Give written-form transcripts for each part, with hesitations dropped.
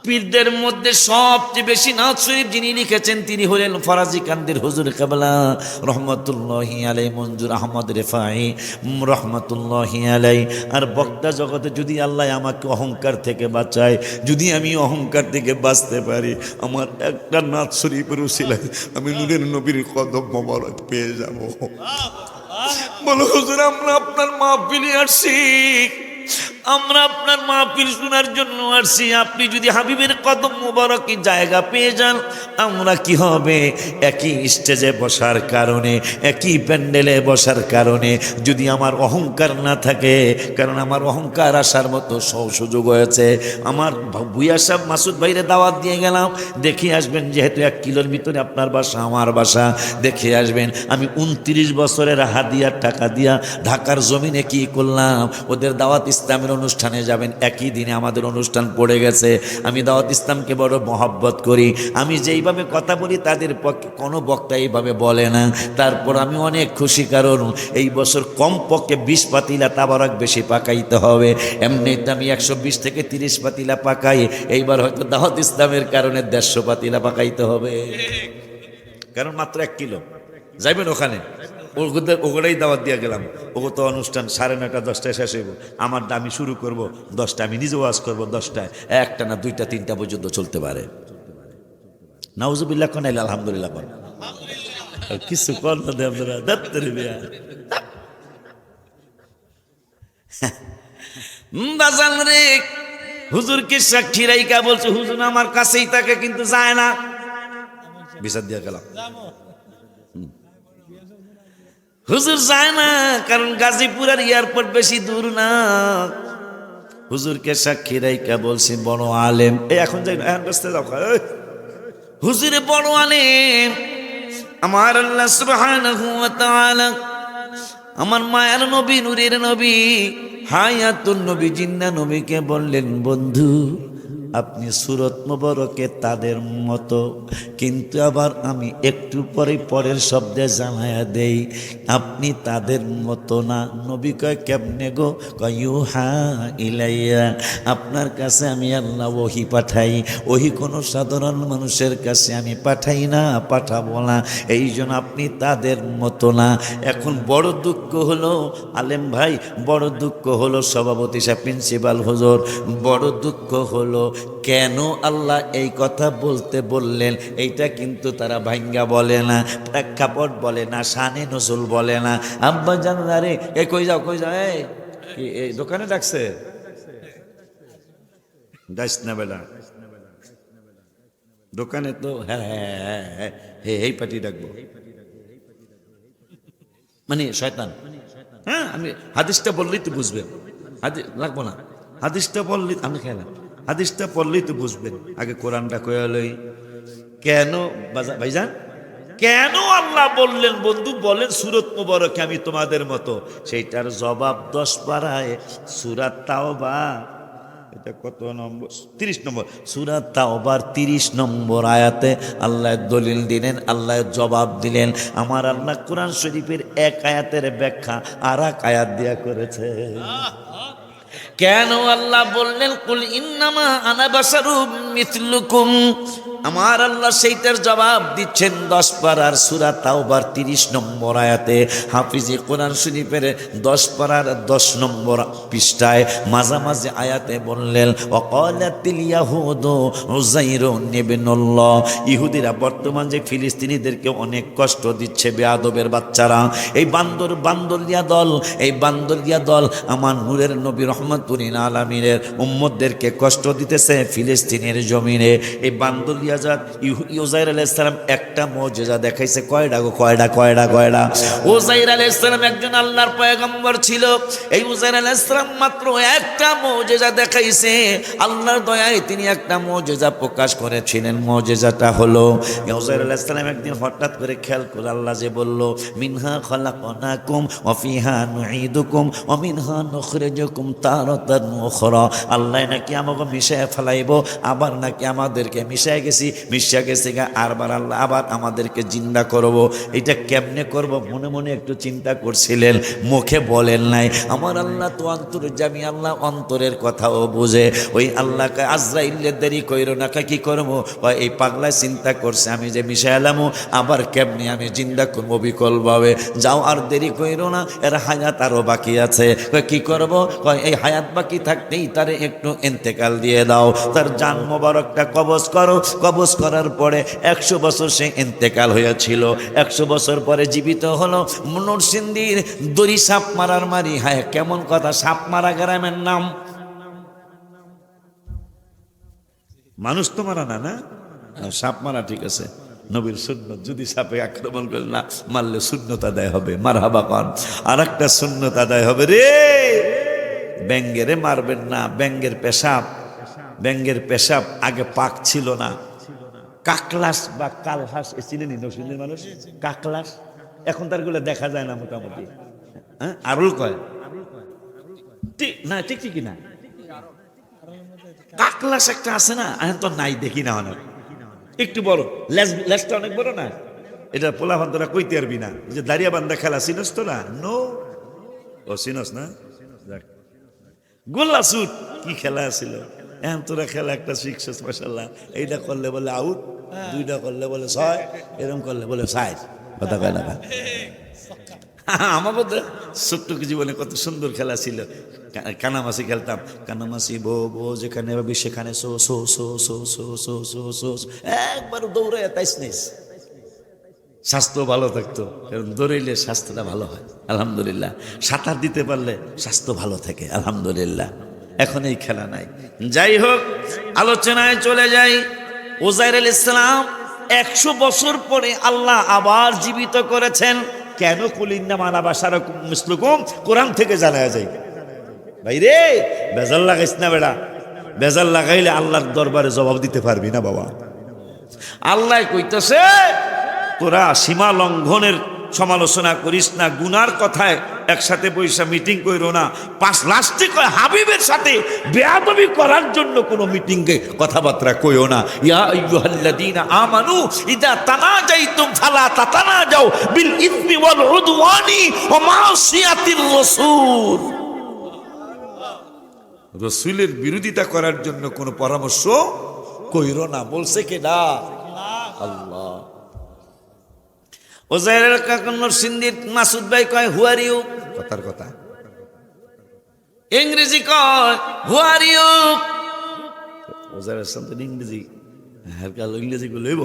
পীরদের মধ্যে সবচেয়ে বেশি নাত শরীফ যিনি লিখেছেন তিনি হলেন ফরাজি কান্দির হুজুর কেবলা রহমতুল্লাহি আলাই, মঞ্জুর আহমদ রেফাই রহমতুল্লাহি আলাই। আর বক্তা জগতে যদি আল্লাহ আমাকে অহংকার থেকে বাঁচায়, যদি আমি অহংকার থেকে বাঁচতে পারি, আমার একটা নাত শরীফের উসিলায় আমি নূরের নবীর কদম মোবারক পেয়ে যাব। বলো হুজুর, আমরা আপনার মাহফিলে আসছি, আমরা আপনার মাহফিল শোনার জন্য আসছি। আপনি যদি হাবিবের কদম মোবারকে জায়গা পেয়ে যান, আমরা কি হবে? একই স্টেজে বসার কারণে, একই প্যান্ডেলে বসার কারণে যদি আমার অহংকার না থাকে, কারণ আমার অহংকার আসার মতো সুযোগ হয়েছে। আমার ভুইয়া সাহেব মাসুদ ভাইরে দাওয়াত দিয়ে গেলাম, দেখে আসবেন, যেহেতু 1 কিলোর ভিতরে আপনার বাসা আমার বাসা, দেখে আসবেন। আমি 29 বছরের হাদিয়ার টাকা দিয়া ঢাকার জমিনে কি করলাম, ওদের দাওয়াত ইসলামের অনুষ্ঠানে যাবেন, একই দিনে আমাদের অনুষ্ঠান পড়ে গেছে। আমি দাওয়াত ইসলামকে বড় মহব্বত করি, আমি যেইভাবে কথা বলি তাদের পক্ষে কোনো বক্তা এইভাবে বলে না। তারপর আমি অনেক খুশি, কারণ এই বছর কমপক্ষে 20 পাতিলা তাবারক বেশি পাকাইতে হবে। এমনিতে আমি 120 থেকে 30 পাতিলা পাকাই, এইবার হয়তো দাওয়াত ইসলামের কারণে 150 পাতিলা পাকাইতে হবে, কারণ মাত্র 1 কিলো যাইবেন ওখানে। ওগুলোই দাওয়াত দিয়ে গেলাম, ওগো তো অনুষ্ঠান 9:30 10টায় শেষ হইব, আমার আমি শুরু করব 10টায়, আমি নিজে ওয়াজ করবো 10টায়, 1টা না 2টা 3টা পর্যন্ত চলতে পারে। নাউজুবিল্লাহ কোন আলহামদুলিল্লাহ কোন কিছু কর না দেব বাজান রে। হুজুরকে সাক্ষী রাইকা বলছে, হুজুর আমার কাছেই থাকে কিন্তু যায় না। বিচার দিয়ে গেলাম, হুজুর যায় না, কারণ গাজীপুর আর এয়ারপোর্ট বেশি দূর না। হুজুরকে সাক্ষী রাইকা বলছি বড় আলেম, এখন যাই না, এখন বসতে যাও। হুজুরে বড় আলেম, আমার আল্লাহ সুবহানাহু ওয়া তাআলা আমার মায়ের নবী, নূরের নবী, হায়াতুন নবী, জিন্দা নবীকে বললেন, বন্ধু আপনি সুরত মোবারকে তাদের মতো, কিন্তু আবার আমি একটু পরে পরের শব্দে জানায়া দেই আপনি তাদের মতো না। নবী কয় কেমনে গো? কয় ইউহা ইলাইয়া, আপনার কাছে আমি আল্লাহ ওহি পাঠাই, ওহি কোনো সাধারণ মানুষের কাছে আমি পাঠাই না, পাঠাবো না, এই জন্য আপনি তাদের মতো না। এখন বড় দুঃখ হলো আলেম ভাই, বড় দুঃখ হলো সভাপতি সাহেব, প্রিন্সিপাল হুজুর, বড় দুঃখ হলো কেন আল্লাহ এই কথা বলতে বললেন, এইটা কিন্তু তারা ভাঙ্গা বলে না, প্রেক্ষাপট বলে না, শানে নজুল বলে না। আব্বা জানো না রে, এই কই যাও কই যাও, এই দোকানে ডাকছে, যাইস না বেলা দোকানে তো, হ্যাঁ হ্যাঁ হ্যাঁ এই পার্টি ডাকবো, মানে শয়তান। হ্যাঁ আমি হাদিসটা বললেই তো বুঝবেন, লাগবো না, হাদিসটা বললেই আমি খেলাম, হাদিসটা পড়লেই তো বুঝবেন। আগে কোরআনটা কয়ে লই, কেন ভাইজান, কেন আল্লাহ বললেন, বন্ধু বলেন সূরত মুবারকে আমি তোমাদের মতো, সেইটার জবাব 10 পারায় সূরা তাওবা, এটা কত নম্বর? 30 নম্বর সূরা তাওবার 30 নম্বর আয়াতে আল্লাহ দলিল দিলেন, আল্লাহ জবাব দিলেন। আমার আল্লাহ কোরআন শরীফের এক আয়াতের ব্যাখ্যা আর এক আয়াত দিয়া করেছে। কেন আল্লাহ বললেন কুল ইন্নামা আনা বাশারুম মিথলুকুম, আমার আল্লাহ সেইটার জবাব দিচ্ছেন 10 পারার সূরা তাওবার 30 নম্বর আয়াতে। হাফিজে কোরআন শরীফের 10 পারার 10 নম্বর পৃষ্ঠায় মাঝামাঝি আয়াতে বললেন ওয়াকালাতিল ইয়াহুদু উযাইরুন ইবনুল্লাহ, ইহুদিরা বর্তমান যে ফিলিস্তিনিদেরকে অনেক কষ্ট দিচ্ছে, বেয়াদবের বাচ্চারা, এই বান্দরিয়া দল, এই বান্দরিয়া দল আমার নূরের নবী রহমাতুল আলামিনের উম্মতদেরকে কষ্ট দিতেছে ফিলিস্তিনের জমিনে। এই বান্দরিয়া উযাইর আলাইহিস সালাম একটা মুজিজা দেখাইছে, কয়টা গো? কয়টা। উযাইর আলাইহিস সালাম একজন আল্লাহর পয়গম্বর ছিল, এই উযাইর আলাইহিস সালাম মাত্র একটা মুজিজা দেখাইছে, আল্লাহর দয়ায় তিনি একটা মুজিজা প্রকাশ করেছিলেন। মুজিজাটা হলো উযাইর আলাইহিস সালাম একদিন হঠাৎ করে খেয়াল করে আল্লাহ যে বলল মিনহা খালাকনাকুম ওয়া ফিহা নুঈদুকুম ওয়া মিনহা নুখরিজুকুম তারাতান উখরা, আল্লাহ নাকি আমাকে মিশায় ফেলাইবো, আবার নাকি আমাদেরকে মিশায় গেছি গেছি মিশা গেছি গা, আরবার আল্লাহ আবার আমাদেরকে জিন্দা করব। এটা কেমনে করব মনে মনে একটু চিন্তা করছিলেন, মুখে বলেন নাই। আমার আল্লাহ তো অন্তর্যামী আল্লাহ, অন্তরের কথাও বুঝে। ওই আল্লাহকে আজরাইলের দেরি কইরো না, কি করবো? এই পাগলায় চিন্তা করছে আমি যে মিশা এলামো আবার কেমনি আমি জিন্দা করবো বিকলভাবে। যাও আর দেরি কইরো না, এর হায়াত আরো বাকি আছে। কি করব? এই হায়াত বাকি থাকতেই তারে একটু ইন্তেকাল দিয়ে দাও, তার জান মোবারকটা কবজ করো। কবজ করার পরে 100 বছর সে ইন্তেকাল হয়েছিল, 100 বছর পরে জীবিত হলো। নরসিংদীর দড়ি সাপ মারার মারি, হ্যাঁ কেমন কথা, সাপ মারা গ্রামের নাম। মানুষ তো মারা না, না সাপ মারা ঠিক আছে, নবীর সুন্নত। যদি সাপে আক্রমণ করে না মারলে সুন্নত আদায় হবে, মারহাবা কন। আর একটা সুন্নত আদায় হবে রে, ব্যাঙ্গেরে মারবেন না। ব্যাঙ্গের পেশাব, ব্যাঙ্গের পেশাব আগে পাক ছিল না। কাকলাস বা কালহাস চিনেন নরসিংদীর মানুষ? কাকলাস এখন তার গুলো দেখা যায় না মোটামুটি। হ্যাঁ আরুল কয় না, ঠিক ঠিকই না। কাকলাস একটা আছে না, এখন তো নাই, দেখি না অনেক, একটু বড় লেজটা অনেক বড় না। এটা পোলাপান তোরা কইতে পারবি না, যে দাঁড়িয়া বান্ধা খেলা চিনস তোরা? নো, ও চিনস না? গোল্লা সুট কি খেলা ছিল, এখন তোরা খেলা একটা শিখছস মাশাআল্লাহ। এইটা করলে বলে আউট, দুইটা করলে বলে 6, এরকম করলে বলে 60। কথা কয় না? আমার বোধ ছোট্ট জীবনে কত সুন্দর খেলা ছিল। কানামাসি খেলতাম, কানামাসি বো বো, যেখানে ভাবি সেখানে so so so so so so so so, একবার দৌড়ে তাইস নিস, স্বাস্থ্য ভালো থাকতো। কারণ দৌড়াইলে স্বাস্থ্যটা ভালো হয় আলহামদুলিল্লাহ। সাঁতার দিতে পারলে স্বাস্থ্য ভালো থাকে আলহামদুলিল্লাহ। এখন এই খেলা নাই। যাই হোক, আলোচনায় চলে যাই। উজাইর আলাইহিস সালাম 100 বছর পরে আল্লাহ আবার জীবিত করেছেন। কেন? কুলিন্না মানা বাশারাকুম মিসলুকুম, কোরআন থেকে জানা যায়। ভাই রে বেজাল লাগাইস না বেড়া, বেজাল লাগাইলে আল্লাহর দরবারে জবাব দিতে পারবি না বাবা। আল্লাহ কইতেছে তোরা সীমা লঙ্ঘনের সমালোচনা করিস না, গুনার কথায় একসাথে বৈশা মিটিং কইরো না। 5 লাস্টে কয় হাবিবের সাথে বেয়াদবি করার জন্য কোনো মিটিংয়ে কথাবার্তা কইও না। ইয়া আইয়ুহাল্লাযীনা আমানু ইযা তানাজাইতুম ফালা তাতানাজাউ বিল ইসমি ওয়াল উদওয়ানি ওয়া মাসিয়াতির রাসূল। রাসূলের বিরোধিতা করার জন্য কোনো পরামর্শ কইরো না। বলছে কে? না, আল্লাহ। উজাইরের কাকা নরসিংদীর মাসুদ ভাই কয় হু আর ইউ, কথার কথা। ইংরেজি কয় হু আর ইউ। উজাইরের সাথে ইংরেজি, হ্যাঁ কাল ইংরেজি গুলো লইব,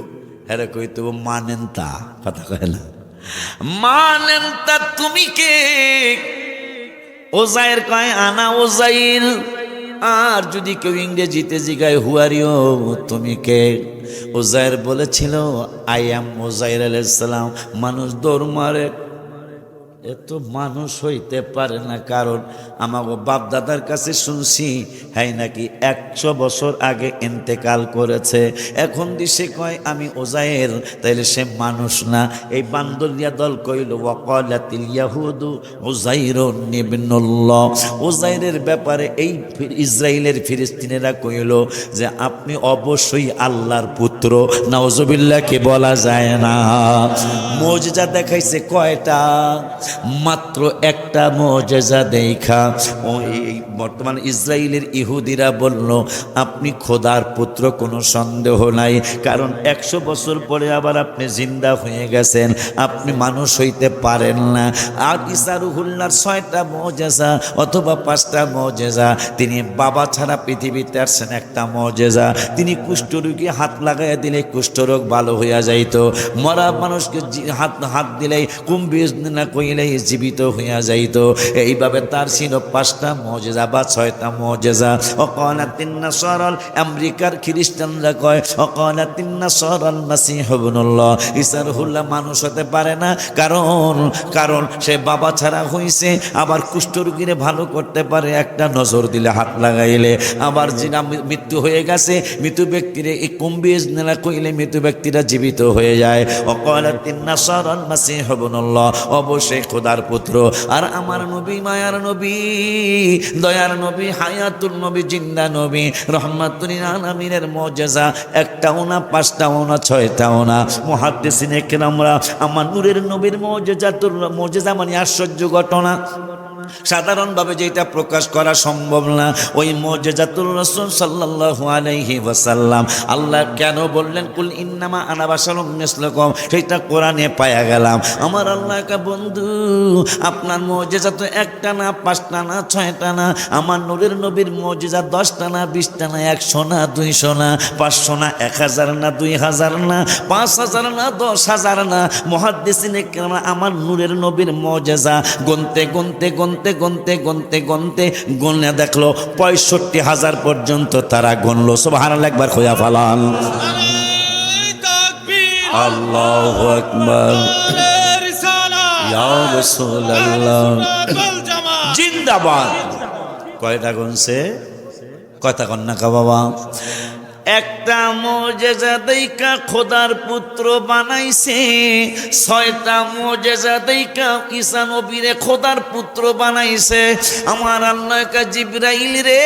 হ্যাঁ কইতে মানেন তা, কথা কয় না, মানেন তা তুমি কে? উজাইর কয় আনা উজাইর। আর যদি কেউ ইংরেজিতে জিগায় হু আর ইউ, তুমি কে? উজাইর বলেছিল আই এম উজাইর আলাইহিস সালাম। মানুষ দৌড় মারে, এত মানুষ হইতে পারে না, কারণ আমাকে বাপ দাদার কাছে শুনছি হ্যাঁ নাকি 100 বছর আগে ইন্তেকাল করেছে। এখন দিশে কয় আমি উজাইর, তাইলে সে মানুষ না। এই বান্দরিয়া দল কইল ওয়াকালাতিল ইয়াহুদু উজাইরুন ইবনুল্লাহ। উজাইরের ব্যাপারে এই ইসরায়েলের ফিলিস্তিনেরা কইল যে আপনি অবশ্যই আল্লাহর পুত্র। নাউজুবিল্লাহ কে বলা যায় না। মুজিজা দেখাইছে কয়টা? মাত্র একটা মুজিজা দেখা ওই বর্তমান ইসরায়েলের ইহুদিরা বলল আপনি খোদার পুত্র, কোনো সন্দেহ নাই, কারণ 100 বছর পরে আবার আপনি জিন্দা হয়ে গেছেন, আপনি মানুষ হইতে পারেন না। আর ঈসা রুহুল্লাহর 6টা মুজিজা অথবা 5টা মুজিজা, তিনি বাবা ছাড়া পৃথিবীতে আসছেন, একটা মুজিজা তিনি কুষ্ঠরোগী হাত লাগাইয়া দিলে কুষ্ঠরোগ ভালো হইয়া যাইত, মরা মানুষকে হাত দিলেই কুম্ভিজ না কইলে জীবিত হইয়া যাইত। এইভাবে তার ছিল 5টা মুজিজা বা 6টা মুজিজা। ওয়াকালাতিন নাসারাল, আমেরিকার খ্রিস্টানরা কয় ওয়াকালাতিন নাসারাল মাসীহ ইবনুল্লাহ, ঈসা রুহুল্লাহ মানুষ হতে পারে না, কারণ সে বাবা ছাড়া হইছে। আবার কুষ্ঠরোগীরে ভালো করতে পারে একটা নজর দিলে, হাত লাগাইলে। আবার যিনা মৃত্যু হয়ে গেছে, মৃত্যু ব্যক্তিরে এই কুম্ভিজ না কইলে মৃত্যু ব্যক্তিরা জীবিত হয়ে যায়। ওয়াকালাতিন নাসারাল মাসীহ ইবনুল্লাহ, অবশ্যই খোদার পুত্র। আর আমার নবী, মায়ার নবী, দয়ার নবী, হায়াতুল নবী, জিন্দা নবী, রহমাতুল আলামিনের মুজিজা একটাও না, পাঁচটাও না, ছয়টাও না। মুহাদ্দিসিনে কেরামরা আমার নূরের নবীর মুজিজা মানে আশ্চর্য ঘটনা, সাধারণভাবে যেটা প্রকাশ করা সম্ভব না, ওই মুজিজাতুর রাসূল সাল্লাল্লাহু আলাইহি ওয়াসাল্লাম আল্লাহ কেন বললেন কুল ইন্নামা আনা বাশারুম মিসলুকুম, সেটা কোরআনে পায়া গেলাম। আমার আল্লাহ কা বন্ধু, আপনার মুজিজা তো একটা না, পাঁচটা না, ছয়টা না। আমার নূরের নবীর মুজিজা 10টা না, 20টা না, 100 না, 200 না, 500 না, 1000 না, 2000 না, 5000 না, 10,000 না। মুহাদ্দিসিনে কেরাম আমার নূরের নবীর মুজিজা গুনতে গুনতে গুনতে গুনতে গুনতে গুনতে গুনে দেখলো 65,000 পর্যন্ত তারা গুনলো। সুবহানাল্লাহ, একবার কইয়া ফালান আল্লাহু আকবার, ইয়া রাসূলুল্লাহ জিন্দাবাদ। কয়টা গুনছে? কয়টা গন্না কা বাবা? একটা মুজিজা দেইকা খোদার পুত্র বানাইছে, 6টা মুজিজা দেইকা ঈসা নবীরে খোদার পুত্র বানাইছে। আমার আল্লাহ কা জিবরাইল রে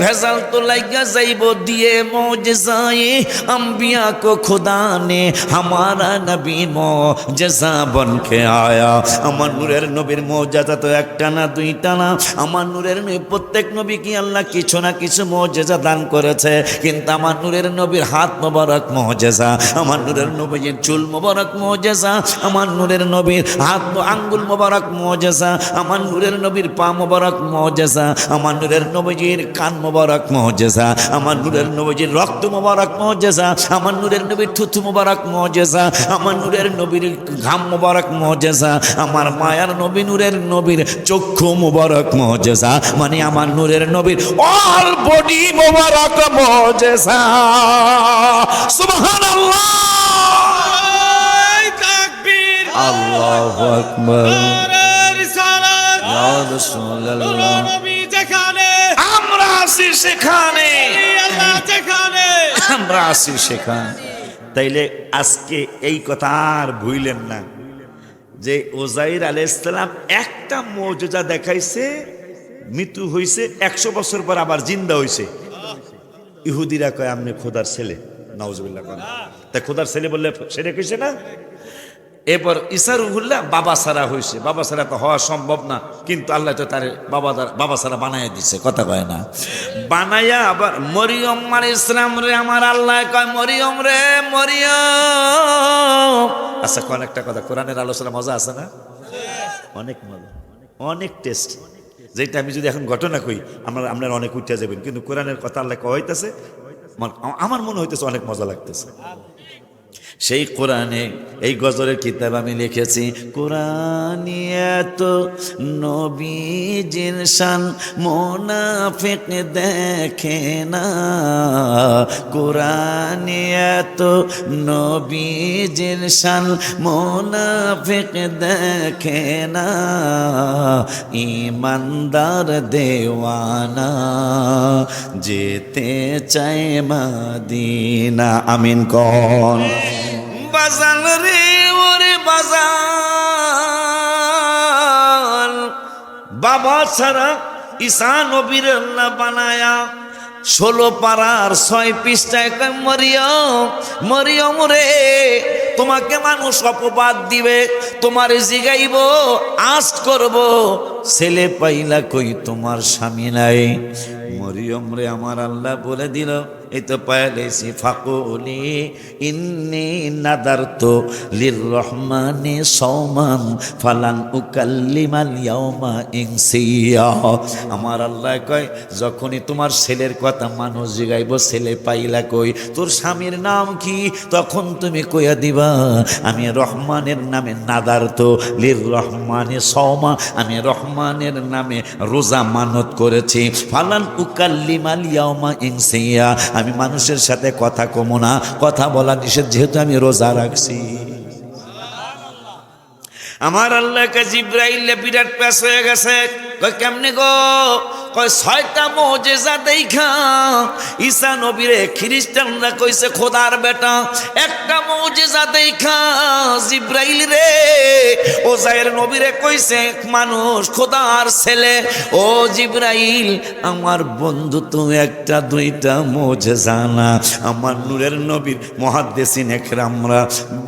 ভেজাল তো লাগা যাইব দিয়ে মুজিজায়ে अंबिया को खुदा ने हमारा नबी मुजिजा बन के आया। আমার নূরের নবীর মুজিজা তো একটা না, দুইটা না। আমার নূরের নবী প্রত্যেক নবী কি আল্লাহ কিছু না কিছু মুজিজা দান করেছে, কিন্তু আমার নূরের নবীর হাত মোবারক মুজিজা, আমার নূরের নবীর চুল মোবারক মুজিজা, আমার নূরের নবীর হাত আঙ্গুল মোবারক মুজিজা, আমার নূরের নবীর পা মোবারক মুজিজা, আমার নূরের নবীর কান মোবারক মুজিজা, আমার নূরের নবীর রক্ত মোবারক মুজিজা, আমার নূরের নবীর থুথু মোবারক মুজিজা, আমার নূরের নবীর ঘাম মোবারক মুজিজা, আমার মায়ার নবী নূরের নবীর চক্ষু মোবারক মুজিজা, মানে আমার নূরের নবীর অল বডি মোবারক মুজিজা। সুবহানাল্লাহ, তাকবীর, আল্লাহু আকবার, রিসালাত, ইয়া রাসূলুল্লাহ। নবী যেখানে আমরা আছি সেখানে, আল্লাহ যেখানে আমরা আছি সেখানে। তাইলে আজকে এই কথা আর ভুলেন না যে উযাইর আলাইহিস সালাম একটা মুজিজা দেখাইছে, মৃত্যু হইছে, 100 বছর পর আবার জিন্দা হইছে। ইহুদিরা কয় আপনি খোদার ছেলে, নাউজুবিল্লাহ। তাই খোদার ছেলে বললে সেটা কইছে না। এরপর ঈসা রূহুল্লাহ বাবা ছাড়া হয়েছে, বাবা ছাড়া তো হওয়া সম্ভব না, কিন্তু আল্লাহ তো তার বাবা ছাড়া বানাইয়া দিছে, কথা কয় না। বানাইয়া আবার মরিয়ম আলাইহিস সালাম রে আমার আল্লাহ কয় মরিয়ম রে মরিয়ম। আচ্ছা, কোন একটা কথা, কোরআনের আলোচনা মজা আছে না? অনেক মজা, অনেক টেস্ট। যেটা আমি যদি এখন ঘটনা কই আপনারা অনেক উঠে যাবেন, কিন্তু কোরআনের কথা আল্লাহ কইতাছে, আমার মনে হইতেছে অনেক মজা লাগতেছে। সেই কোরআনে এই গজলের কিতাব আমি লিখেছি, কোরআনে এত নবীজির শান মুনাফিক দেখে না, কোরআনে এত নবীজির শান মুনাফিক দেখে না, ইমানদার দেওয়ানা যেতে চায় মদিনা। আমিন কোন বাজান রে ওরে বাজান, বাবা ছাড়া ঈসা নবীর আল্লাহ বানায়া 16 পারার 6 পৃষ্ঠায় মরিয়ম মরিয়ম রে তোমাকে মানুষ অপবাদ দিবে, তোমার জিগাইব, আস্ক করব, ছেলে পাইলা কই তোমার স্বামী নাই। মরিয়ম রে আমার আল্লাহ বলে দিল, এই তো পাইলেছি, ফাকুলি ইন্নী নাদারতু লিররহমানি সাওমান ফালান উকাল্লিমাল ইয়াওমা ইনসিয়া। আমার আল্লাহ কয় যখনই তোমার ছেলের কথা মানুষ জিগাইব, ছেলে পাইলা কই, তোর স্বামীর নাম কি, তখন তুমি কইয়া দিবা আমি রহমানের নামে নাদারতু লিররহমানি সাওমা, আমি রহমানের নামে রোজা মানত করেছি, ফালান উকাল্লিমাল ইয়াওমা ইনসিয়া, আমি মানুষের সাথে কথা কমো না, কথা বলা নিষেধ, যেহেতু আমি রোজা রাখছি। আমার আল্লাহকে জিব্রাইল বিরাট পেশ হয়ে গেছে, কয় কেমনে গো কয় 6টা মুজিজা দেখা ঈসা নবীরে খ্রিস্টানরা কইছে খোদার বেটা, একটা মুজিজা দেখা জিব্রাইল রে ওজাইর নবীরে কইছে মানুষ খোদার ছেলে। ও জিব্রাইল, আমার বন্ধু তো একটা দুইটা মুজিজা না, আমার নূরের নবীর মুহাদ্দিসিন একরামরা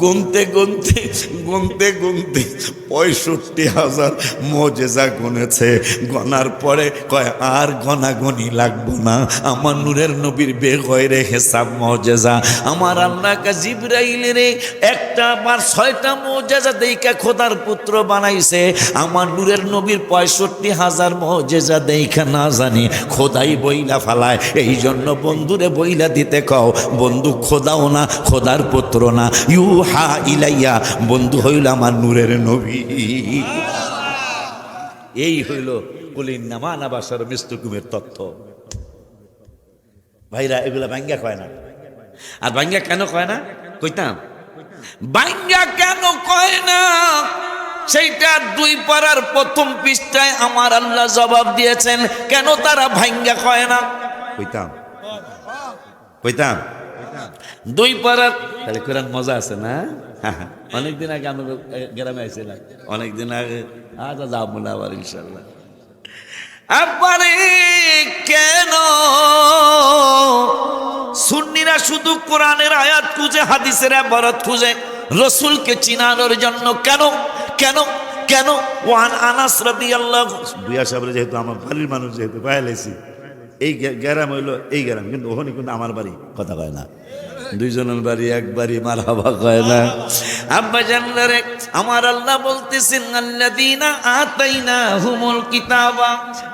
গুনতে গুনতে গুনতে গুনতে 65,000 মুজিজা গুনেছে। গনার পরে কয় আর গনাগনি লাগবো না, আমার নূরের নবীর বেগয়রে হিসাব মুজিজা। আমার আল্লাহ কা জিব্রাইল রে একটা বার 6টা মুজিজা দেইখা খোদার পুত্র বানাইছে। আমার নূরের নবীর 65,000 মুজিজা দেইখা না জানি খোদাই বইলা ফালায়। এই জন্য বন্ধুরে বইলা দিতে কও, বন্ধু খোদাও না, খোদার পুত্র না, ইউহা ইলাইয়া, বন্ধু হইল আমার নূরের নবী। এই হইল কুলিন নামা নাবাসার মিস্তুকুমের তথ্য। ভাইরা এগুলা ভাঙ্গা কয় না। আর ভাঙ্গা কেন কয় না কইতাম, ভাঙ্গা কেন কয় না সেইটা 2 পারার প্রথম পৃষ্ঠায় আমার আল্লাহ জবাব দিয়েছেন কেন তারা ভাঙ্গা কয় না। কইতাম কইতাম 2 পারার তাহলে কোরআন মজা আছে না। অনেকদিন আগে আমি গ্রামে আইছিলাম, অনেকদিন আগে। আচ্ছা যাবো না আবার ইনশাল্লাহ। আবারে কেন সুন্নিরা শুধু কোরআনের আয়াত খুঁজে, হাদিসের ইবারত খুঁজে রসুলকে চিনানোর জন্য? কেন কেন কেন? ওয়ান আনাস রাদিয়াল্লাহু, বুয়া সাহেব যেহেতু আমার বাড়ির মানুষ, যেহেতু পাইলেছি এই গ্রাম হইলো এই গ্রাম, কিন্তু ওখানে কিন্তু আমার বাড়ি কথা কয় না, 2 জনের বাড়ি এক বাড়ি, মারহাবা কয় না। আব্বা জানলে আমার আল্লাহ বলতেছেন আল্লাযীনা আতাইনাহুমুল কিতাবা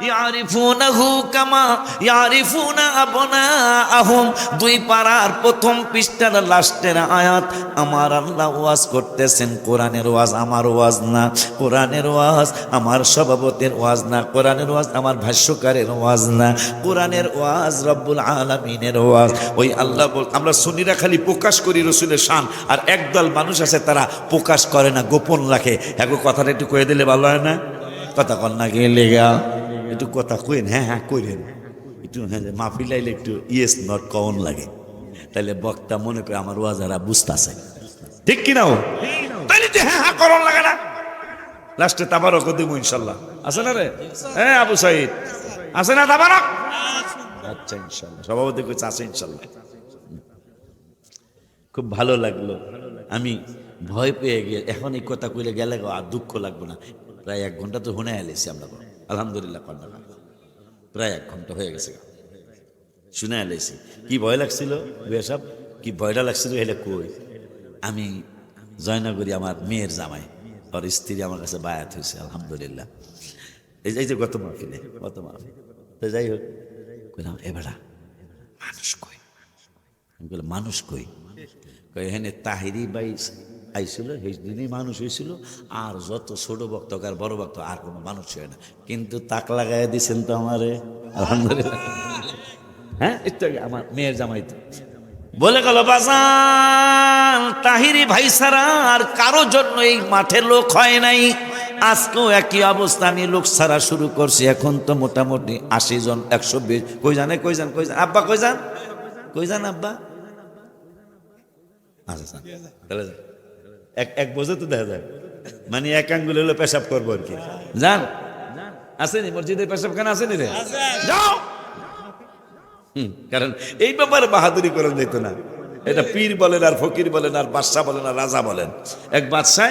ইয়ারিফুনাহু কামা ইয়ারিফুনা আবনাআহুম। 2 পারার প্রথম পৃষ্ঠার লাস্টের আয়াত আমার আল্লাহ ওয়াজ করতেছেন। কোরআনের ওয়াজ আমার ওয়াজ না, কোরআনের ওয়াজ আমার সভাপতির ওয়াজ না, কোরআনের ওয়াজ আমার ভাষ্যকারের ওয়াজ না, কোরআনের ওয়াজ রব্বুল আলামিনের ওয়াজ। ওই আল্লাহ বল, আমরা সুন্নিরা খালি প্রকাশ করি রসুলের শান, আর একদল মানুষ আছে তারা প্রকাশ করে না, গোপন রাখে। এখন কথাটা একটু কয়ে দিলে ভালো হয় না? কথা কন না গেলে গা একটু কথা কইন, হ্যাঁ হ্যাঁ কইলেন একটু, হ্যাঁ মাহফিল আইলে একটু ইয়েস নট কন লাগে, তাহলে বক্তা মনে করে আমার ওয়াজারা বুঝতেছে, ঠিক কিনা? ও তাইলে যে হ্যাঁ হ্যাঁ করন লাগে না, লাস্টে তাবারক দিব ইনশাল্লাহ। আছে না রে? হ্যাঁ আবু সাইদ আছে না তাবারক? আচ্ছা ইনশাল্লাহ, সভাপতি কইছে আছে ইনশাল্লাহ। খুব ভালো লাগলো, আমি ভয় পেয়ে গিয়ে এখন এই কথা কইলে গেলে আর দুঃখ লাগবে না। প্রায় 1 ঘন্টা তো শুনে এলেছি আমরা, আলহামদুলিল্লাহ কন্যা, প্রায় 1 ঘন্টা হয়ে গেছে শুনে এলেছি। কি ভয় লাগছিল বেসব, কি ভয়টা লাগছিল হেলে কই, আমি জয়নগরী আমার মেয়ের জামাই, ওর স্ত্রী আমার কাছে বায়াত হয়েছে আলহামদুলিল্লাহ। এই যে গত মাহফিলে তো যাই হোক কইলাম এবারা মানুষ কই, আমি বললাম মানুষ কই, এখানে তাহিরি বাই আইছিল, সেই দিনই মানুষ হয়েছিল, আর যত ছোট ভক্ত আর বড় ভক্ত আর কোনো মানুষ হয় না, কিন্তু তাক লাগাই দিচ্ছেন তো আমারে আলহামদুলিল্লাহ। হ্যাঁ একটু আমার মেয়ের জামাই তো বলে গেল বাজান তাহিরি ভাই ছাড়া আর কারো জন্য এই মাঠে লোক হয় নাই। আজকেও একই অবস্থা, আমি লোক ছাড়া শুরু করছি, এখন তো মোটামুটি 80 জন 120। কই জানে কই যান কই যান আব্বা, কই যান কই যান আব্বা? আচ্ছা তাহলে এক বোঝে তো দেখা যায়, মানে 1 আঙ্গুল হলো পেশাব করবো আর কি। যান আসেনি মসজিদে পেশাবখানা আসেনি রে, যাও। কারণ এই ব্যাপারে বাহাদুরি করেন যেত না, এটা পীর বলেন আর ফকির বলেন আর বাদশাহ বলেন আর রাজা বলেন। এক বাদশাহ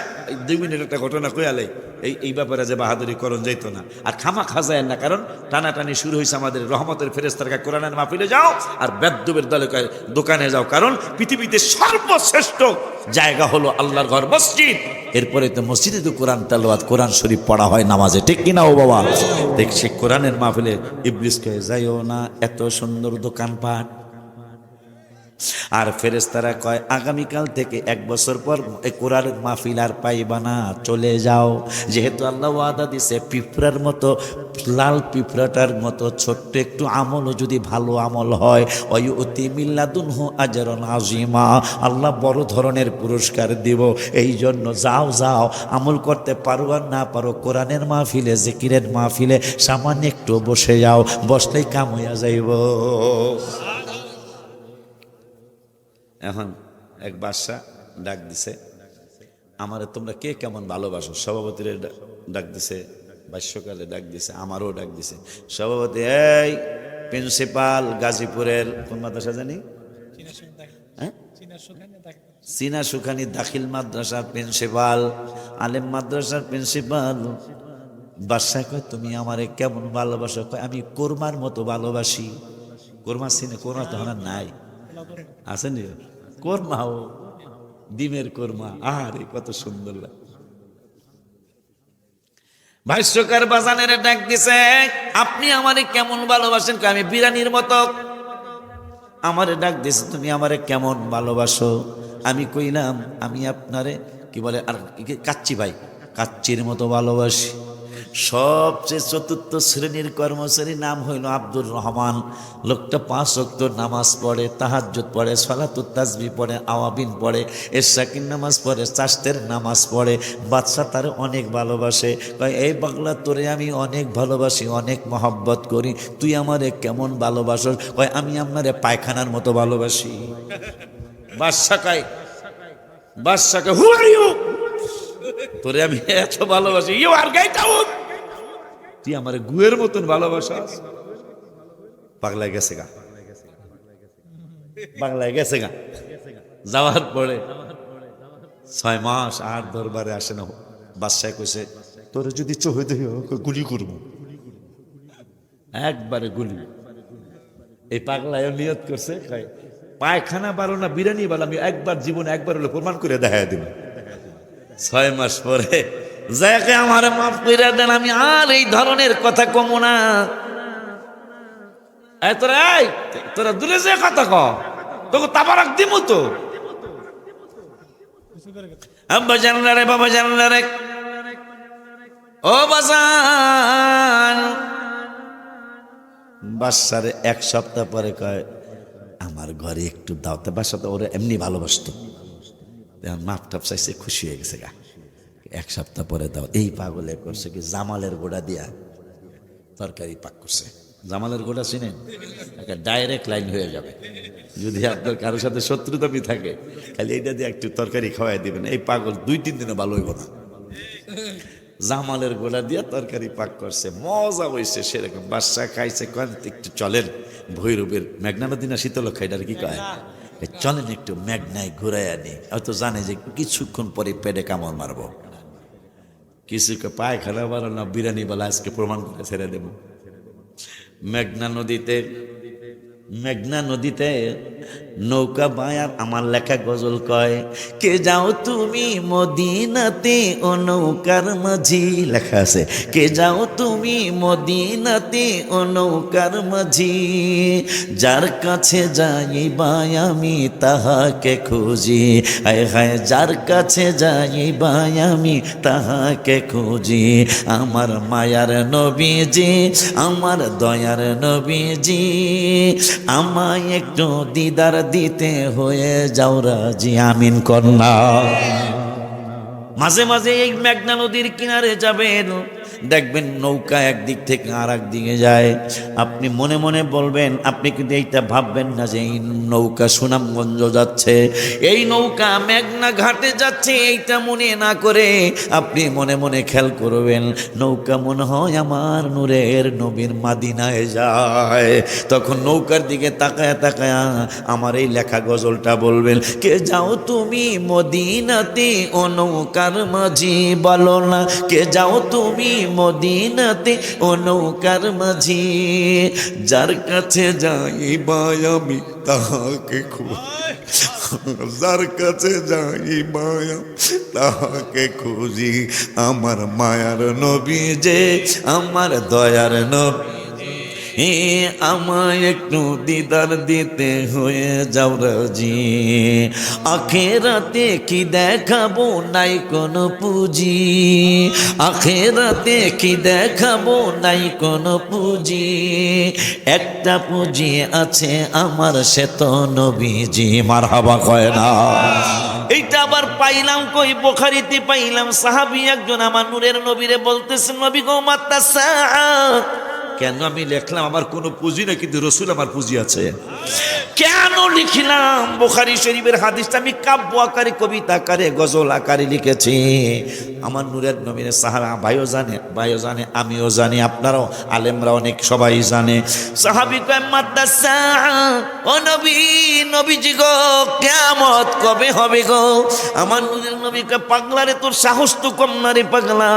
2 মিনিট একটা ঘটনা কয়ালে এই ব্যাপারে যে বাহাদুরি করণ যেত না, আর খামা খাজায় না, কারণ টানাটানি শুরু হয়েছে আমাদের রহমতের ফেরেশতার কাছে কোরআনের মাহফিলে যাও আর বেদ্যুবের দলে দোকানে যাও, কারণ পৃথিবীতে সর্বশ্রেষ্ঠ জায়গা হলো আল্লাহর ঘর মসজিদ। এরপরে তো মসজিদে তো কোরআন তেলাওয়াত, কোরআন শরীফ পড়া হয় নামাজে, ঠিক কিনা ও বাবা? দেখ সে কোরআনের মাহফিলে ইবলিস কয়ে যাইও না, এত সুন্দর দোকানপাট, আর ফেরেশতারা কয় আগামীকাল থেকে 1 বছর পর এই কোরআনের মাহফিল আর পাইবা না, চলে যাও। যেহেতু আল্লাহ ওয়াদা দিছে, পিঁপড়ার মতো, লাল পিঁপড়াটার মতো ছোট্ট একটু আমলও যদি ভালো আমল হয়, ওয়ুতি মিল্লাদুনহু আজরান আযীমা, আল্লাহ বড় ধরনের পুরস্কার দিব। এই জন্য যাও যাও, আমল করতে পারো আর না পারো, কোরআনের মাহফিলে, জিকিরের মাহফিলে সামান্য একটু বসে যাও, বসলেই কাম হইয়া যাইব। এখন এক বাদশা ডাক দিছে, আমারে তোমরা কে কেমন ভালোবাসো? সভাপতিরে ডাক দিছে, বাস্যকালে ডাক দিছে, আমারও ডাক দিছে। সভাপতি, এই প্রিন্সিপাল গাজীপুরের কোন মাদ্রাসা জানি, হ্যাঁ, সিনা সুখানি দাখিল মাদ্রাসার প্রিন্সিপাল, আলেম মাদ্রাসার প্রিন্সিপাল। বাদশা কয় তুমি আমারে কেমন ভালোবাসো? কয় আমি কোরমার মতো ভালোবাসি। কোরমা সিনে, কোরমা তো আমার নাই, আসেনি কোরমা, ও ডিমের কোরমা, আরে কত সুন্দর লাগে। ভাষ্যকার বাজানের ডাক দিছে, আপনি আমারে কেমন ভালোবাসেন? আমি বিরানির মতো। আমারে ডাক দিছে, তুমি আমারে কেমন ভালোবাসো? আমি কইলাম আমি আপনারে কি বলে, আর কাচ্চি ভাই, কাচ্চির মতো ভালোবাসি। সবচেয়ে চতুর্থ শ্রেণীর কর্মচারী, নাম হইল আব্দুর রহমান। লোকটা 5 ওয়াক্ত নামাজ পড়ে, তাহাজ্জুদ পড়ে, সালাতুত তাসবিহ পড়ে, আওয়াবিন পড়ে, এশরাকির নামাজ পড়ে, চাষতের নামাজ পড়ে। বাদশা তারে অনেক ভালোবাসে। কয় এই পাগলা, তোরে আমি অনেক ভালোবাসি, অনেক মহব্বত করি, তুই আমারে কেমন ভালোবাসস? কয় আমি আপনারে পায়খানার মতো ভালোবাসি। বাদশা কয়, বাদশাকে, হু আর ইউ, তোরে আমি এত ভালোবাসি, ইউ আর গেট আউট, তুই আমার গুয়ের মতন ভালোবাসাস। পাগলা গেছে গা, পাগলা গেছে গা। যাওয়ার পরে 6 মাস আর দরবারে আসে না। বাদশাহ কইছে, তোরে যদি চোখে দেখি গুলি করব, একবারে গুলি। এই পাগলায় নিয়ত করছে, পায়খানা বারো না বিরিয়ানি বারো, আমি একবার জীবনে একবার হলে প্রমাণ করে দেখাই দিব। 6 মাস পরে যাকে আমার মাফ করে দেন, আমি আর এই ধরনের কথা কমো না। তোরা দূরে যে কথা ক, তোকে তাবারাক দিমু তো। আব্বা জানলা রে, বাবা জানলা রে, ও বাজান। বাদশারে 1 সপ্তাহ পরে কয়, আমার ঘরে একটু দাও। তা বাদশা তো ওরা এমনি ভালোবাসতো, মাপ টাপ চাইছে, খুশি হয়ে গেছে গা। 1 সপ্তাহ পরে দাও। এই পাগলে করছে কি, জামালের গোড়া দিয়া তরকারি পাক করছে। জামালের গোড়া চিনেন? একটা ডাইরেক্ট লাইন হয়ে যাবে। যদি আপনার কারোর সাথে শত্রুতামি থাকে, খালি এইটা দিয়ে একটু তরকারি খাওয়াই দিবেন, এই পাগল 2-3 দিনে ভালো হইব না। জামালের গোড়া দিয়া তরকারি পাক করছে, মজা হয়েছে সেরকম। বাদশা খাইছে, কয় একটু চলেন ভৈরবের মেঘনা নদী না শীতলক্ষা, এটার কি কয়, চলেন একটু মেঘনায় ঘুরাই আনি। হয়তো জানে যে কিছুক্ষণ পরে পেটে কামড় মারবো। কিছুকে পায়খানা বারো না বিরিয়ানি বলা, আজকে প্রমাণ করে ছেড়ে দেব। মেঘনা নদীতে নৌকা বায়ার আমার লেখা গজল কয়, কে যাও তুমি মদিনাতে ও নৌকার মাঝি। লেখা আছে, কে যাও তুমি মদিনাতে ও নৌকার মাঝি, যার কাছে যাইবা আমি তাহাকে খুঁজি। হায় হায়, যার কাছে যাইবা আমি তাহাকে খুঁজি। আমার মায়ার নবীজি, আমার দয়ার নবীজি, আমায় একটু দিদার দিতে হয়ে যাও রাজি, আমিন কন্যা। মাঝে মাঝে এই মেঘনা নদীর কিনারে যাবেন, দেখবেন নৌকা একদিক থেকে আর এক দিকে যায়। আপনি মনে মনে বলবেন, আপনি কিন্তু এইটা ভাববেন না যে এই নৌকা সুনামগঞ্জ যাচ্ছে, এই নৌকা মেঘনা ঘাটে যাচ্ছে, এইটা মনে না করে আপনি মনে মনে খেয়াল করবেন, নৌকা মনে হয় আমার নূরের নবীর মাদিনায় যায়। তখন নৌকার দিকে তাকায়া তাকায়া আমার এই লেখা গজলটা বলবেন, কে যাও তুমি মদিনাতে ও নৌকার মাঝি, বলো না কে যাও তুমি মদিনাতে ও নৌকার মাঝি, যার কাছে যাইবা আমি তাহাকে খুঁজি, যার কাছে যাইবা তাহাকে খুঁজি। আমার মায়ার নবী যে, আমার দয়ার নবী, হে আমায় একটু দিদার দিতে হয়ে যাও রাজি, আখেরাতে কি দেখাবো নাই কোনো পুঁজি, আখেরাতে কি দেখাবো নাই কোনো পুঁজি, একটা পুঁজি আছে আমার সে তো নবীজি। মারহাবা কয় না। এইটা আবার পাইলাম কই, বুখারীতে পাইলাম। সাহাবী একজন আমার নূরের নবীরে বলতেছেন, নবী গো মাতা সাআত। কেন আমি লিখলাম আমার কোনো পুঁজি না, কিন্তু রসুল আমার পুঁজি আছে। কেন লিখলাম? বুখারী শরীফের হাদিসটা আমি কাব্য আকারে, কবিতা আকারে, গজল আকারে লিখেছি। আমার নূরের নবীর সাহাবা ভাইও জানে, আমিও জানি, আপনারাও আলেমরা অনেক সবাই জানে। সাহাবী কয় মাতা সাআত, ও নবী, নবীজি গো কিয়ামত কবে হবে গো? আমার নূরের নবী কয়, পাগলারে তোর সাহস তো কম না রে পাগলা,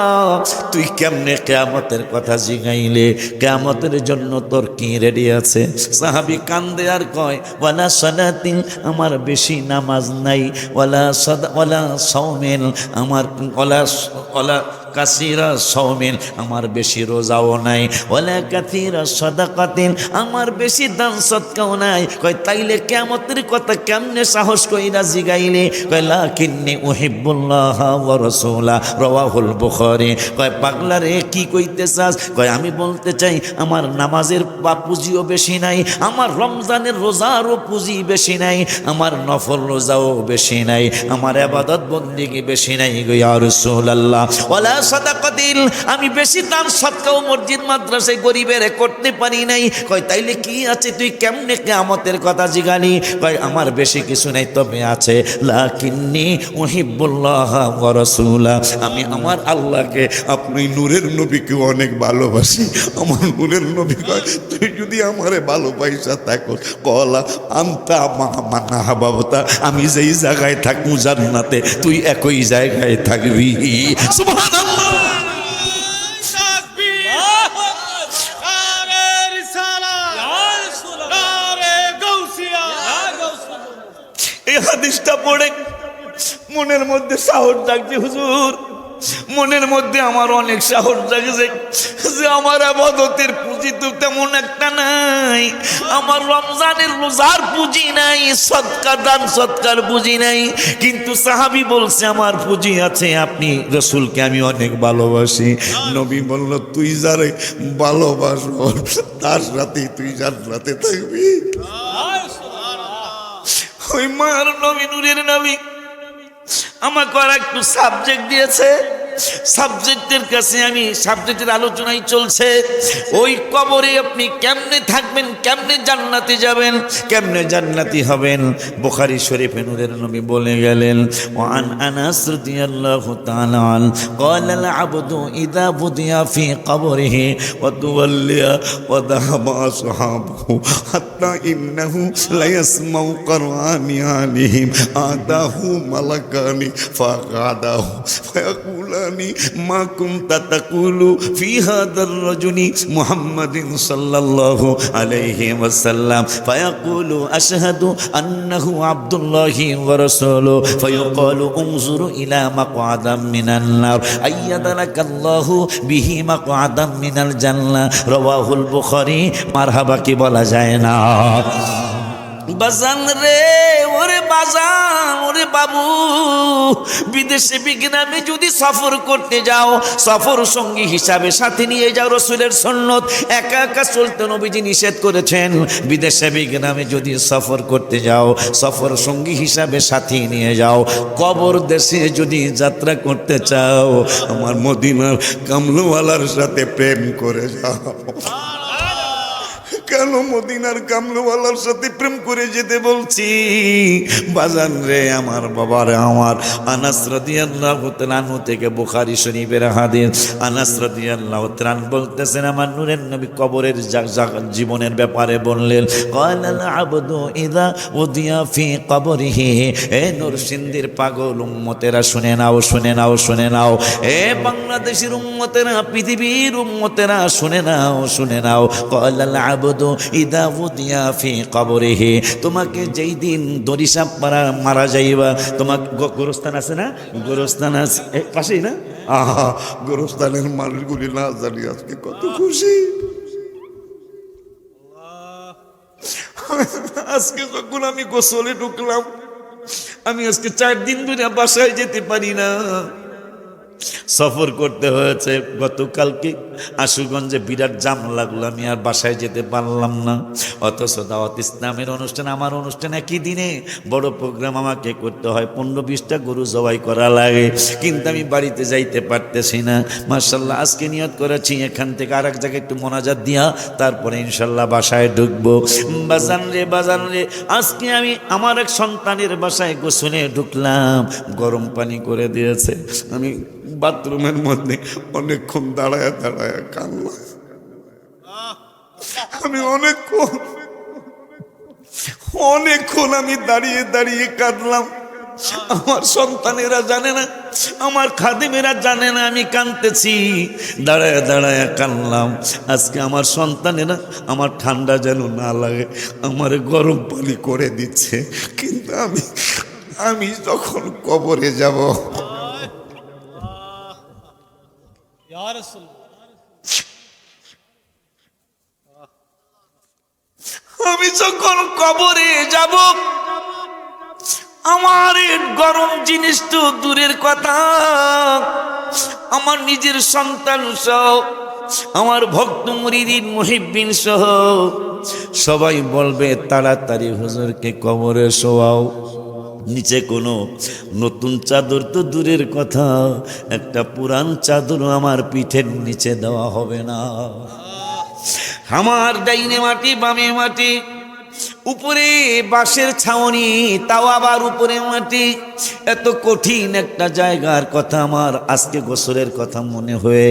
তুই কেমনে কিয়ামতের কথা জিগাইলে? কিয়ামতের জন্য তোর কি রেডি আছে? সাহাবী কান্দে আর কয়, ওয়ালা সালাতিন, আমার বেশি নামাজ নাই, ওয়ালা সাওমিন, আমার ওয়ালা কাসিরা সাওমিন, আমার বেশি রোজাও নাই, ওয়ালা কাসিরা সাদাকাতিন, আমার বেশি দান সদকাও নাই। কয় তাইলে কিয়ামতের কথা কেমনে সাহস কইরা জিগাইলে? কয় লাকিন্নী উহিব্বুল্লাহ ওয়া রাসূলা, রাওয়াহুল বুখারী। কয় পাগলা রে কি কইতে চাস? কয় আমি বলতে চাই আমার নামাজের পুঁজিও বেশি নাই, আমার রমজানের রোজারও পুঁজি বেশি নাই, আমার নফল রোজাও বেশি নাই, আমার ইবাদত বন্দেগী বেশি নাই গো ইয়া রাসূলুল্লাহ। ওয়ালা সাদাকাতিল, আমি বেশি দান সদকাও মসজিদ মাদ্রাসায় গরিবের করতে পারি নাই। কয় তাইলে কি আছে? তুই কেমনে কিয়ামতের কথা জিগালি? কয় আমার বেশি কিছু নাই, তবে আছে লাকিন্নী উহিব্বুল্লাহ ওয়া রাসূলা, আমি আমার আল্লাহকে, আপনি নূরের নবীকে অনেক ভালোবাসি। আমার নূরের নবী কয়, তুই যদি আমারে ভালোবাসা থাকো, কলা আনতা মানা হাবাবতা, আমি যেই জায়গায় থাকবো জান্নাতে তুই একই জায়গায় থাকবি। সুবহানাল্লাহ। এই হাদিসটা পড়ে মনের মধ্যে সাহস জাগছে হুজুর, মনের মধ্যে আমার অনেক সাহস জাগছে যে আমার ইবাদতের পুঁজি তো তেমন একটা নাই, আমার রমজানের রোজার পুঁজি নাই, সদকা দান সদকার পুঁজি নাই, কিন্তু সাহাবী বলছে আমার পুঁজি আছে, আপনি রাসূলকে আমি অনেক ভালোবাসি। নবী বলল, তুই যারে ভালোবাসো তার সাথে তুই জান্নাতে থাকবি। ওই মার নবী, নূরের নবী আমাকে আর একটু সাবজেক্ট দিয়েছে, সাবজেক্টের কাছে আমি সাবজেক্টের আলোচনাই চলছে। ওই কবরে আপনি কেমনে থাকবেন, কেমনে জান্নাতে যাবেন, কেমনে জান্নাতি হবেন? বুখারী শরীফে নূরের নবী বলে গেলেন, ওয়ান আনাস রাদিয়াল্লাহু তাআলা আন ক্বালা আল আবদু ইযা বুদিয়া ফি কবরিহি ওয়া তুওয়াল্লিয়া ওয়া দাহাবা আসহাবুহু হাত্তা ইন্নাহু লা ইয়াসমাউ কুরআনি আলিহিম আতাহু মালাকানি ফাকাদাহু ফায়াকুলা মা কুনতা তাকুলু ফি হাদার রাজুলি মুহাম্মাদিন সাল্লাল্লাহু আলাইহি ওয়াসাল্লাম ফায়াকুলু আশহাদু আন্নাহু আবদুল্লাহি ওয়া রাসূলুহু ফায়াকুলু উনজুরু ইলা মাকআদাম মিনান নার আইয়াদালাকাল্লাহু বিহি মাকআদাম মিনাল জান্নাহ রাওয়াহুল বুখারী। মারহাবা কি বলা যায় না? বাজান রে, ওরে বাজান, ওরে বাবু, বিদেশে বিগ্রামে যদি সফর করতে যাও, সফর সঙ্গী হিসাবে সাথে নিয়ে যাও রাসূলের সুন্নত। একা একা চলতে নবীজি নিষেধ করেছেন। বিদেশে বিগ্রামে যদি সফর করতে যাও, সফর সঙ্গী হিসাবে সাথে নিয়ে যাও। কবর দেশে যদি যাত্রা করতে চাও, আমার মদিনার কামলওয়ালার সাথে প্রেম করে যাও। কেন মদিনার কামলওয়ালার সাথে প্রেম করে যেতে বলছি? বাজান রে, আমার বাবারে, আমার আনাস রাদিয়াল্লাহু তাআলা আনহু থেকে বুখারী শরীফের হাদিস। আনাস রাদিয়াল্লাহু তাআলা বলতেছেন, আমার নূরের নবী কবরের জীবনের ব্যাপারে বললেন, ক্বালাল আবদু ইযা উদিয়া ফি কবরিহি। এ নরসিংদীর পাগল উম্মতেরা শুনে নাও, শুনে নাও, শুনে নাও। এ বাংলাদেশের উম্মতেরা, পৃথিবীর উম্মতেরা শুনে নাও, শুনে নাও। ক্বালাল আবদু ইদা উদিয়া ফি কবরিহি, তোমাকে যেই দিন দরিসাপ মারা যাইবা, তোমার গোরস্থান আছে না, গোরস্থান আছে পাশেই না, গোরস্থানের মানুষগুলি না জানি আজকে কত খুশি। আজকে যখন আমি গোসলে ঢুকলাম, আমি আজকে 4 দিন ধরে বাসায় যেতে পারি না, সফর করতে হয়েছে। গতকালকে আশুগঞ্জে বিরাট জাম লাগলো, আমি আর বাসায় যেতে পারলাম না। অথচ দাওয়াত ইসলামের অনুষ্ঠান, আমার অনুষ্ঠান একই দিনে, বড় প্রোগ্রাম আমাকে করতে হয়, 15-20টা গরু জবাই করা লাগে, কিন্তু আমি বাড়িতে যাইতে পারতেছি না। মাশাআল্লাহ আজকে নিয়ত করেছি এখান থেকে আরেক জায়গায় একটু মোনাজাত দিয়া তারপরে ইনশাল্লাহ বাসায় ঢুকবো। বাজান রে আজকে আমি আমার এক সন্তানের বাসায় গোসলে ঢুকলাম, গরম পানি করে দিয়েছে। আমি বাথরুমের মধ্যে অনেকক্ষণ দাঁড়ায় কাঁদলাম। আমি অনেকক্ষণ আমি দাঁড়িয়ে কাঁদলাম। আমার সন্তানেরা জানে না, আমার খাদিমেরা জানে না আমি কাঁদতেছি, দাঁড়ায় কাঁদলাম। আজকে আমার সন্তানেরা আমার ঠান্ডা যেন না লাগে আমার গরম পানি করে দিচ্ছে, কিন্তু আমি যখন কবরে যাব, আমি যখন কবরে যাব, আমার গরম জিনিস তো দূরের কথা, আমার নিজের সন্তান সহ, আমার ভক্ত মুরিদিন মুহিব্বিন সহ সবাই বলবে তাড়াতাড়ি হুজুরকে কবরে শোয়াও। নিচে কোনো নতুন চাদর তো দূরের কথা, একটা পুরান চাদর আমার পিঠের নিচে দেওয়া হবে না। আমার ডাইনে মাটি বামে মাটি, উপরে বাঁশের ছাউনি, তাও আবার উপরে মাটি। এত কঠিন একটা জায়গার কথা আমার আজকে গোসলের কথা মনে হয়ে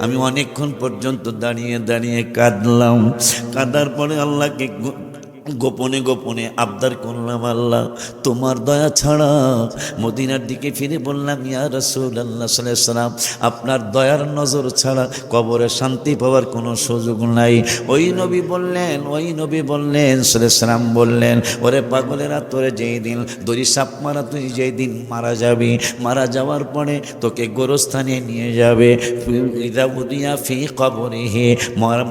আমি অনেকক্ষণ পর্যন্ত দাঁড়িয়ে কাঁদলাম। কাঁদার পরে আল্লাহকে গোপনে আবদার করলাম, আল্লাহ তোমার দয়া ছাড়া, মদিনার দিকে ফিরে বললাম ইয়া রাসূলুল্লাহ সাল্লাল্লাহু আলাইহি ওয়াসাল্লাম, আপনার দয়ার নজর ছাড়া কবরে শান্তি পাওয়ার কোনো সুযোগ নাই। ওই নবী বললেন সাল্লাল্লাহু আলাইহি ওয়াসাল্লাম বললেন, ওরে পাগলেরা, তোরে যেই দিন দড়ি সাপ মারা, তুই যেই দিন মারা যাবি, মারা যাওয়ার পরে তোকে গোরস্থানে নিয়ে যাবে, ইদা উদিয়া ফি কবরিহি,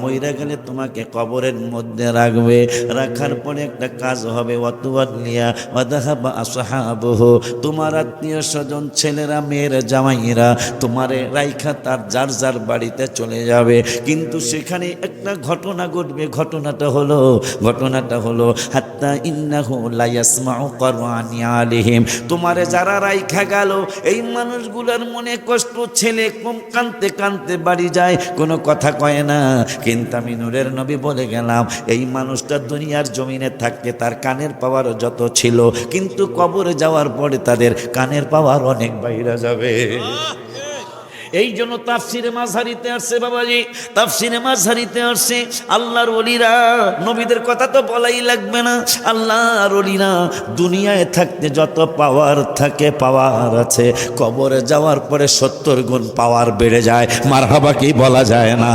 মইরা গেলে তোমাকে কবরের মধ্যে রাখবে, রাখার পরে একটা কাজ হবে, ওয়াতুয়াল্লিয়া ওয়াদাহাবা আসহাবুহু, তোমার আত্মীয় স্বজন ছেলেরা মেয়েরা জামাইরা তোমারে রাইখা তার যার বাড়িতে চলে যাবে। কিন্তু সেখানে একটা ঘটনা ঘটবে, ঘটনাটা হলো হাত্তা ইন্নাহু লা ইয়াসমাউ কুরআনি আলাইহিম, তোমারে যারা রাইখা গেল এই মানুষগুলোর মনে কষ্ট, ছেলে কম কাঁদতে বাড়ি যায়, কোনো কথা কয় না। কিন্তু আমি নূরের নবী বলে গেলাম, এই মানুষটা দুনিয়ার জমিনে থাকতে তার কানের পাওয়ার যত ছিল, কিন্তু কবরে যাওয়ার পরে তাদের কানের পাওয়ার অনেক বাইরে যাবে। এই জন্য তাফসিরে মাযহারিতে আসছে, বাবাজি তাফসিরে মাযহারিতে আসছে, আল্লাহর ওলিরা, নবীদের কথা তো বলাই লাগবে না, আল্লাহর ওলিরা দুনিয়ায় থাকতে যত পাওয়ার থাকে, পাওয়ার আছে, কবরে যাওয়ার পরে 70 গুণ পাওয়ার বেড়ে যায়। মারহাবা কি বলা যায় না?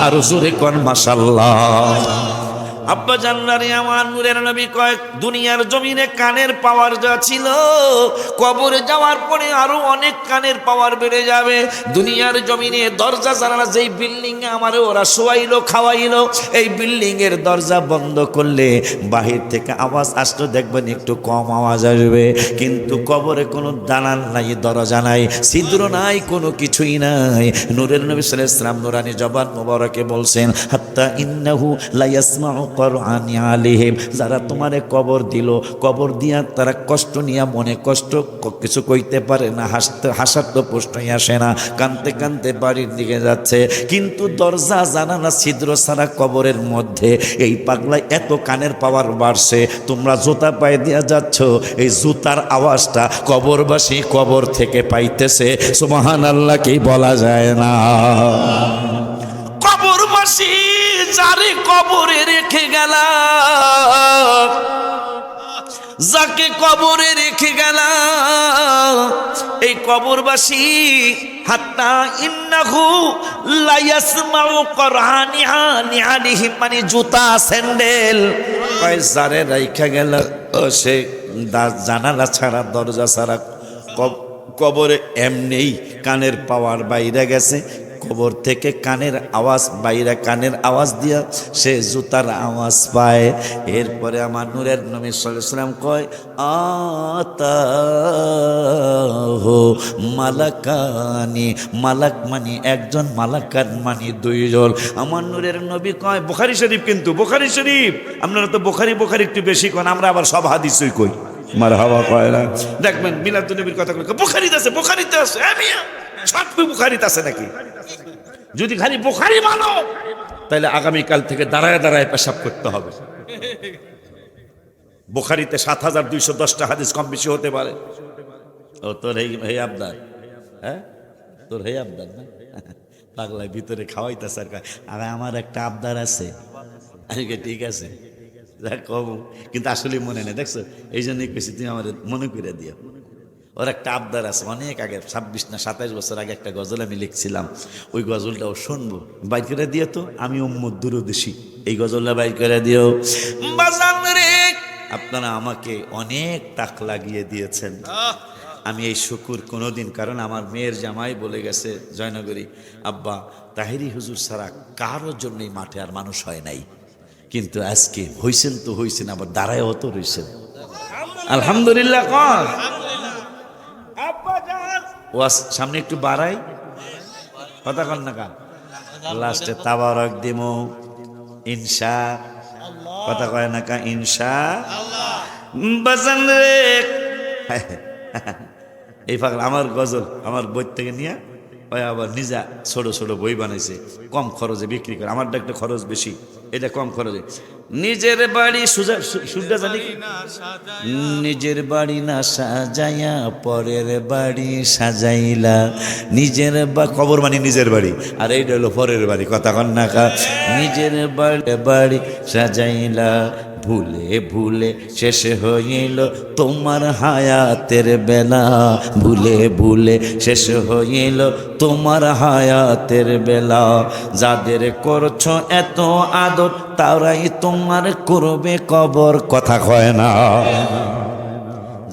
আর জোরে কোন মাশাআল্লাহ। আব্বা জান্নারে আমার নূরের নবী কয়, দুনিয়ার জমিনে কানের পাওয়ার যা ছিল, কবরে যাওয়ার পরে আরো অনেক কানের পাওয়ার বেড়ে যাবে। দুনিয়ার জমিনে দরজা জানালা যেই বিল্ডিং এ আমারে ওরা শোয়াইলো খাওয়াইলো, এই বিল্ডিং এর দরজা বন্ধ করলে বাহির থেকে আওয়াজ আসতো, দেখবেন একটু কম আওয়াজ আসবে। কিন্তু কবরে কোনো দালান নাই, দরজা নাই, ছিদ্র নাই, কোনো কিছুই নাই। নূরের নবী সাল্লাল্লাহু আলাইহি ওয়াসাল্লাম নুরানি জবান মোবারকে বলছেন, হাত্তা ইন্নাহু লা ইয়াসমাউ কুরআনি আলাইহিম, যারা তোমারে কবর দিল, কবর দিয়া তারা কষ্ট নিয়া মনে কষ্ট কিছু কইতে পারে না, হাসার তো প্রশ্নই আসে না, কানতে বাড়ির দিকে যাচ্ছে। কিন্তু দরজা জানালা ছিদ্র ছাড়া কবরের মধ্যে এই পাগলায় এত কানের পাওয়ার বাড়ছে, তোমরা জুতা পায়ে দিয়া যাচ্ছ, এই জুতার আওয়াজটা কবরবাসী কবর থেকে পাইতেছে। সুবহানাল্লাহ কি বলা যায় না? কবরবাসী যারে কবরে রেখে গেলাম, যাকে কবরে রেখে গেলাম, এই কবরবাসী হাত্তা ইন্নাহু লা ইয়াসমাউ কুরআনি আলাইহিম, মানে জুতা স্যান্ডেল কয় যারে রাইখা গেল, সে জানালা ছাড়া দরজা ছাড়া কবরে এমনিই কানের পাওয়ার বাইরে গেছে, কবর থেকে কানের আওয়াজ বাইরে, কানের আওয়াজ দিয়া সে জুতার আওয়াজ পায়। এরপরে আমার নূরের নবী সাল্লাল্লাহু আলাইহি ওয়াসাল্লাম কয় আতাহু মালাকানি, মালাক মানে একজন, মালাকান মানে দুইজন। আমার নূরের নবী কয়, বুখারী শরীফ কিন্তু, বুখারী শরীফ, আপনারা তো বুখারী একটু বেশি কোন, আমরা আবার সব হাদিসই কই। মারহাবা কয় না, দেখবেন মিলাদুন নবীর কথা কই বুখারীতে আছে, বুখারীতে আছে, মিয়া সব বুখারীতে আছে নাকি? যদি খালি বুখারী মানো তাহলে আগামীকাল থেকে দাঁড়ায় দাঁড়ায় পেশাব করতে হবে। বুখারীতে ৭,২১০টা হাদিস কম বেশি হতে পারে। ও তোর হে আবদার, হ্যাঁ তোর হে আবদার না, পাগলায় ভিতরে খাওয়াইতেছে আর আমার একটা আবদার আছে। ঠিক আছে কম, কিন্তু আসলে মনে নেই, দেখছো? এই জন্যই কেছি তুমি আমার মনে করে দিও। ওর একটা আবদার আছে, অনেক আগে ২৬ না ২৭ বছর আগে একটা গজল আমি লিখছিলাম, ওই গজলটাও শুনবো, বাইর করে দিও তো। আমি উম্মত দুরুদেশী, এই গজলটা বাইর করে দিও। বাজান রে, আপনারা আমাকে অনেক তাক লাগিয়ে দিয়েছেন, আমি এই শুকুর কোনোদিন, কারণ আমার মেয়ের জামাই বলে গেছে জয়নগরী, আব্বা তাহেরি হুজুর ছাড়া কারোর জন্যই মাঠে আর মানুষ হয় নাই, কিন্তু আজকে হইছেন তো হইছেন, আবার দাঁড়ায়ও তো রইছেন, আলহামদুলিল্লাহ। কর ওয়াজ সামনে একটু বাড়াই, কথা কন না কান, লাস্টে তাবারক দিমু ইনশা, কথা কয় না কা ইনশা বাজান রে। এই পাগল আমার গজল আমার বই থেকে নিয়ে ওই আবার নিজা ছোট ছোট বই বানাইছে, কম খরচে বিক্রি করে, আমারটা একটা খরচ বেশি, এটা কম খরচে। নিজের বাড়ি সুজা জানি, নিজের বাড়ি না সাজাইয়া পরের বাড়ি সাজাইলা, নিজের কবর মানে নিজের বাড়ি, আর এইটা হলো পরের বাড়ি, কথা কন না কা। নিজের বাড়ি সাজাইলা ভুলে ভুলে শেষ হইল তোমার হায়াতের বেলা, ভুলে ভুলে শেষ হইল তোমার হায়াতের বেলা। যাদের করছো এত আদর তারাই তোমার করবে কবর, কথা কয় না।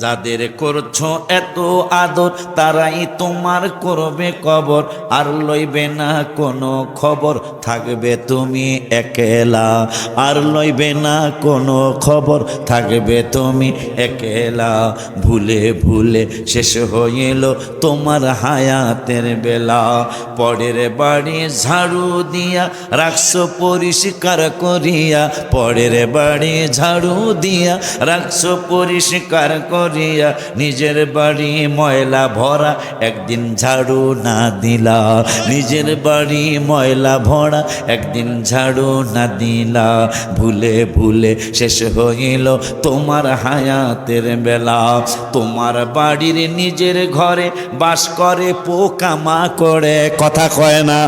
যাদের করছো এত আদর তারাই তোমার করবে কবর, আর লইবে না কোনো খবর, থাকবে তুমি একেলা, আর লইবে না কোনো খবর, থাকবে তুমি একেলা। ভুলে ভুলে শেষ হইল তোমার হায়াতের বেলা, পরের বাড়ি ঝাড়ু দিয়া রাখছো পরিষ্কার করিয়া, পরের বাড়ি ঝাড়ু দিয়া রাখছো পরিষ্কার করিয়া, নিজের বাড়ি ময়লা ভরা একদিন ঝাড়ু না দিলা, নিজের বাড়ি ময়লা ভরা একদিন ঝাড়ু না দিলা। ভুলে ভুলে শেষ হইল তোমার হায়াতের বেলা, তোমার বাড়ির নিজের ঘরে বাস করে পোকামা করে, কথা কয় না।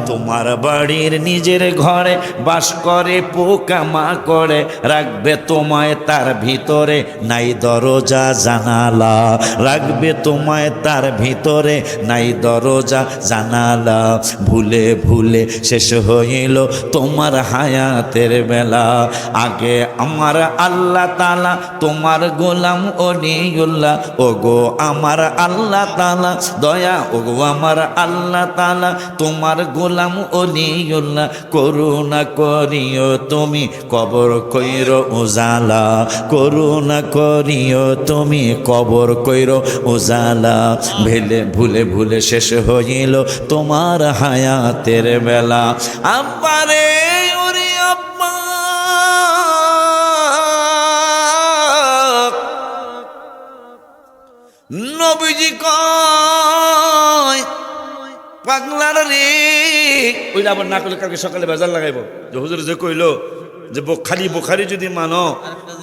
তোমার বাড়ির নিজের ঘরে বাস করে পোকামা করে, রাখবে তোমায় তার ভিতরে নাই দরজা জানালা, রাখবে তোমায় তার ভিতরে নাই দরজা জানালা। ভুলে ভুলে শেষ হইল তোমার হায়াতের বেলা, আগে আমার আল্লাহ তাআলা তোমার গোলাম ওলিউল্লাহ, ওগো আমার আল্লাহ তাআলা দয়া, ওগো আমার আল্লাহ তাআলা তোমার গোলাম ওলিউল্লাহ, করুণা করিও তুমি কবর কইরো উজালা, করুণা করিও তুমি কবর কইরো উজালা। ভেলে ভুলে ভুলে শেষ হইল তোমার হায়াতের বেলা। আব্বারে ওরে আব্বা, নবীজি কয় পাগলার রে, ওইটা আবার না করলে কালকে সকালে বাজার লাগাইব যে হুজুর যে কইলো যে খালি বুখারী যদি মানো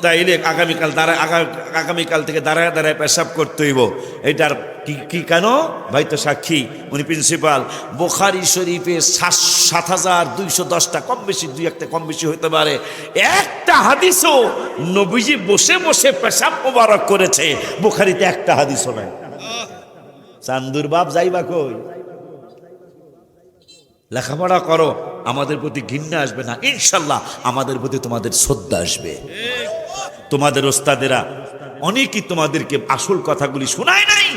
তাইলে আগামীকাল থেকে দাঁড়ায় দাঁড়ায় পেশাব করতে হইব। এটার কি কেন ভাই তো সাক্ষী, উনি প্রিন্সিপাল। বুখারী শরীফে ৭,২১০টা কম বেশি, দুই একটা কম বেশি হইতে পারে, একটা হাদিসও নবীজি বসে বসে পেশাব মোবারক করেছে, বুখারীতে একটা হাদিসও নাই। চান্দুর বাপ যাইবা কই? লেখাপড়া করো, আমাদের প্রতি ঘৃণা আসবে না ইনশাল্লাহ, আমাদের প্রতি তোমাদের শ্রদ্ধা আসবে। তোমাদের ওস্তাদেরা অনেকেই তোমাদেরকে আসল কথাগুলি শোনায় নাই,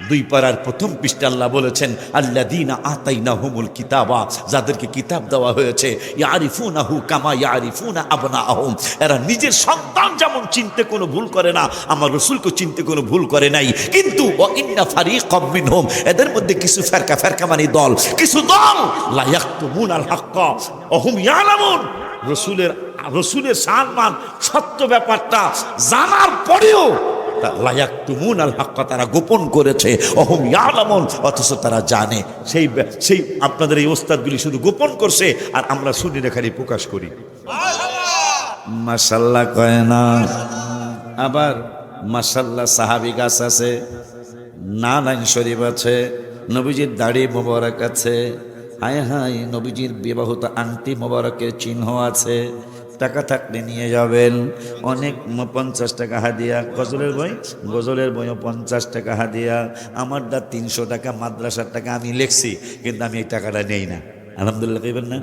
দুই পারার প্রথম পৃষ্ঠা আল্লাহ বলেছেন আল্লাযীনা আতাইনাহুমুল কিতাবা, যাদেরকে কিতাব দেওয়া হয়েছে, ইয়ারিফুনাহু কামা ইয়ারিফুনা আবনাআহুম, এরা নিজের সন্তান যেমন চিনতে কোনো ভুল করে না, আমার রাসূলকে চিনতে কোনো ভুল করে নাই। কিন্তু ওয়া ইন্না ফারিকাম মিনহুম, এদের মধ্যে কিছু ফেরকা মানে দল, কিছু দল লা ইয়াকতুমুনাল হাক্কা ওয়া হুম ইয়ালামুন, রসুলের সম্মান সত্য ব্যাপারটা জানার পরেও তারা গোপন করেছে, অহম ইয়ালামুন, অথচ তারা জানে। সেই আপনাদের এই ওস্তাদগুলি শুধু গোপন করছে আর আমরা শুনি না, খালি প্রকাশ করি। মাশাআল্লাহ কয় না? আবার মাশাআল্লাহ সাহাবী গাছ আছে, নানান শরীফ আছে, নবীজির দাড়ি মোবারক আছে, হায় হায় নবীজির বিবাহিত আংটি মোবারকের চিহ্ন আছে। টাকা থাকলে নিয়ে যাবেন। অনেক 50 টাকা হাদিয়া, গজলের বইও 50 টাকা হাদিয়া, আমারটা 300 টাকা, মাদ্রাসার টাকা আমি লিখছি, কিন্তু আমি এই টাকাটা নেই না। আলহামদুলিল্লাহ কইবেন না?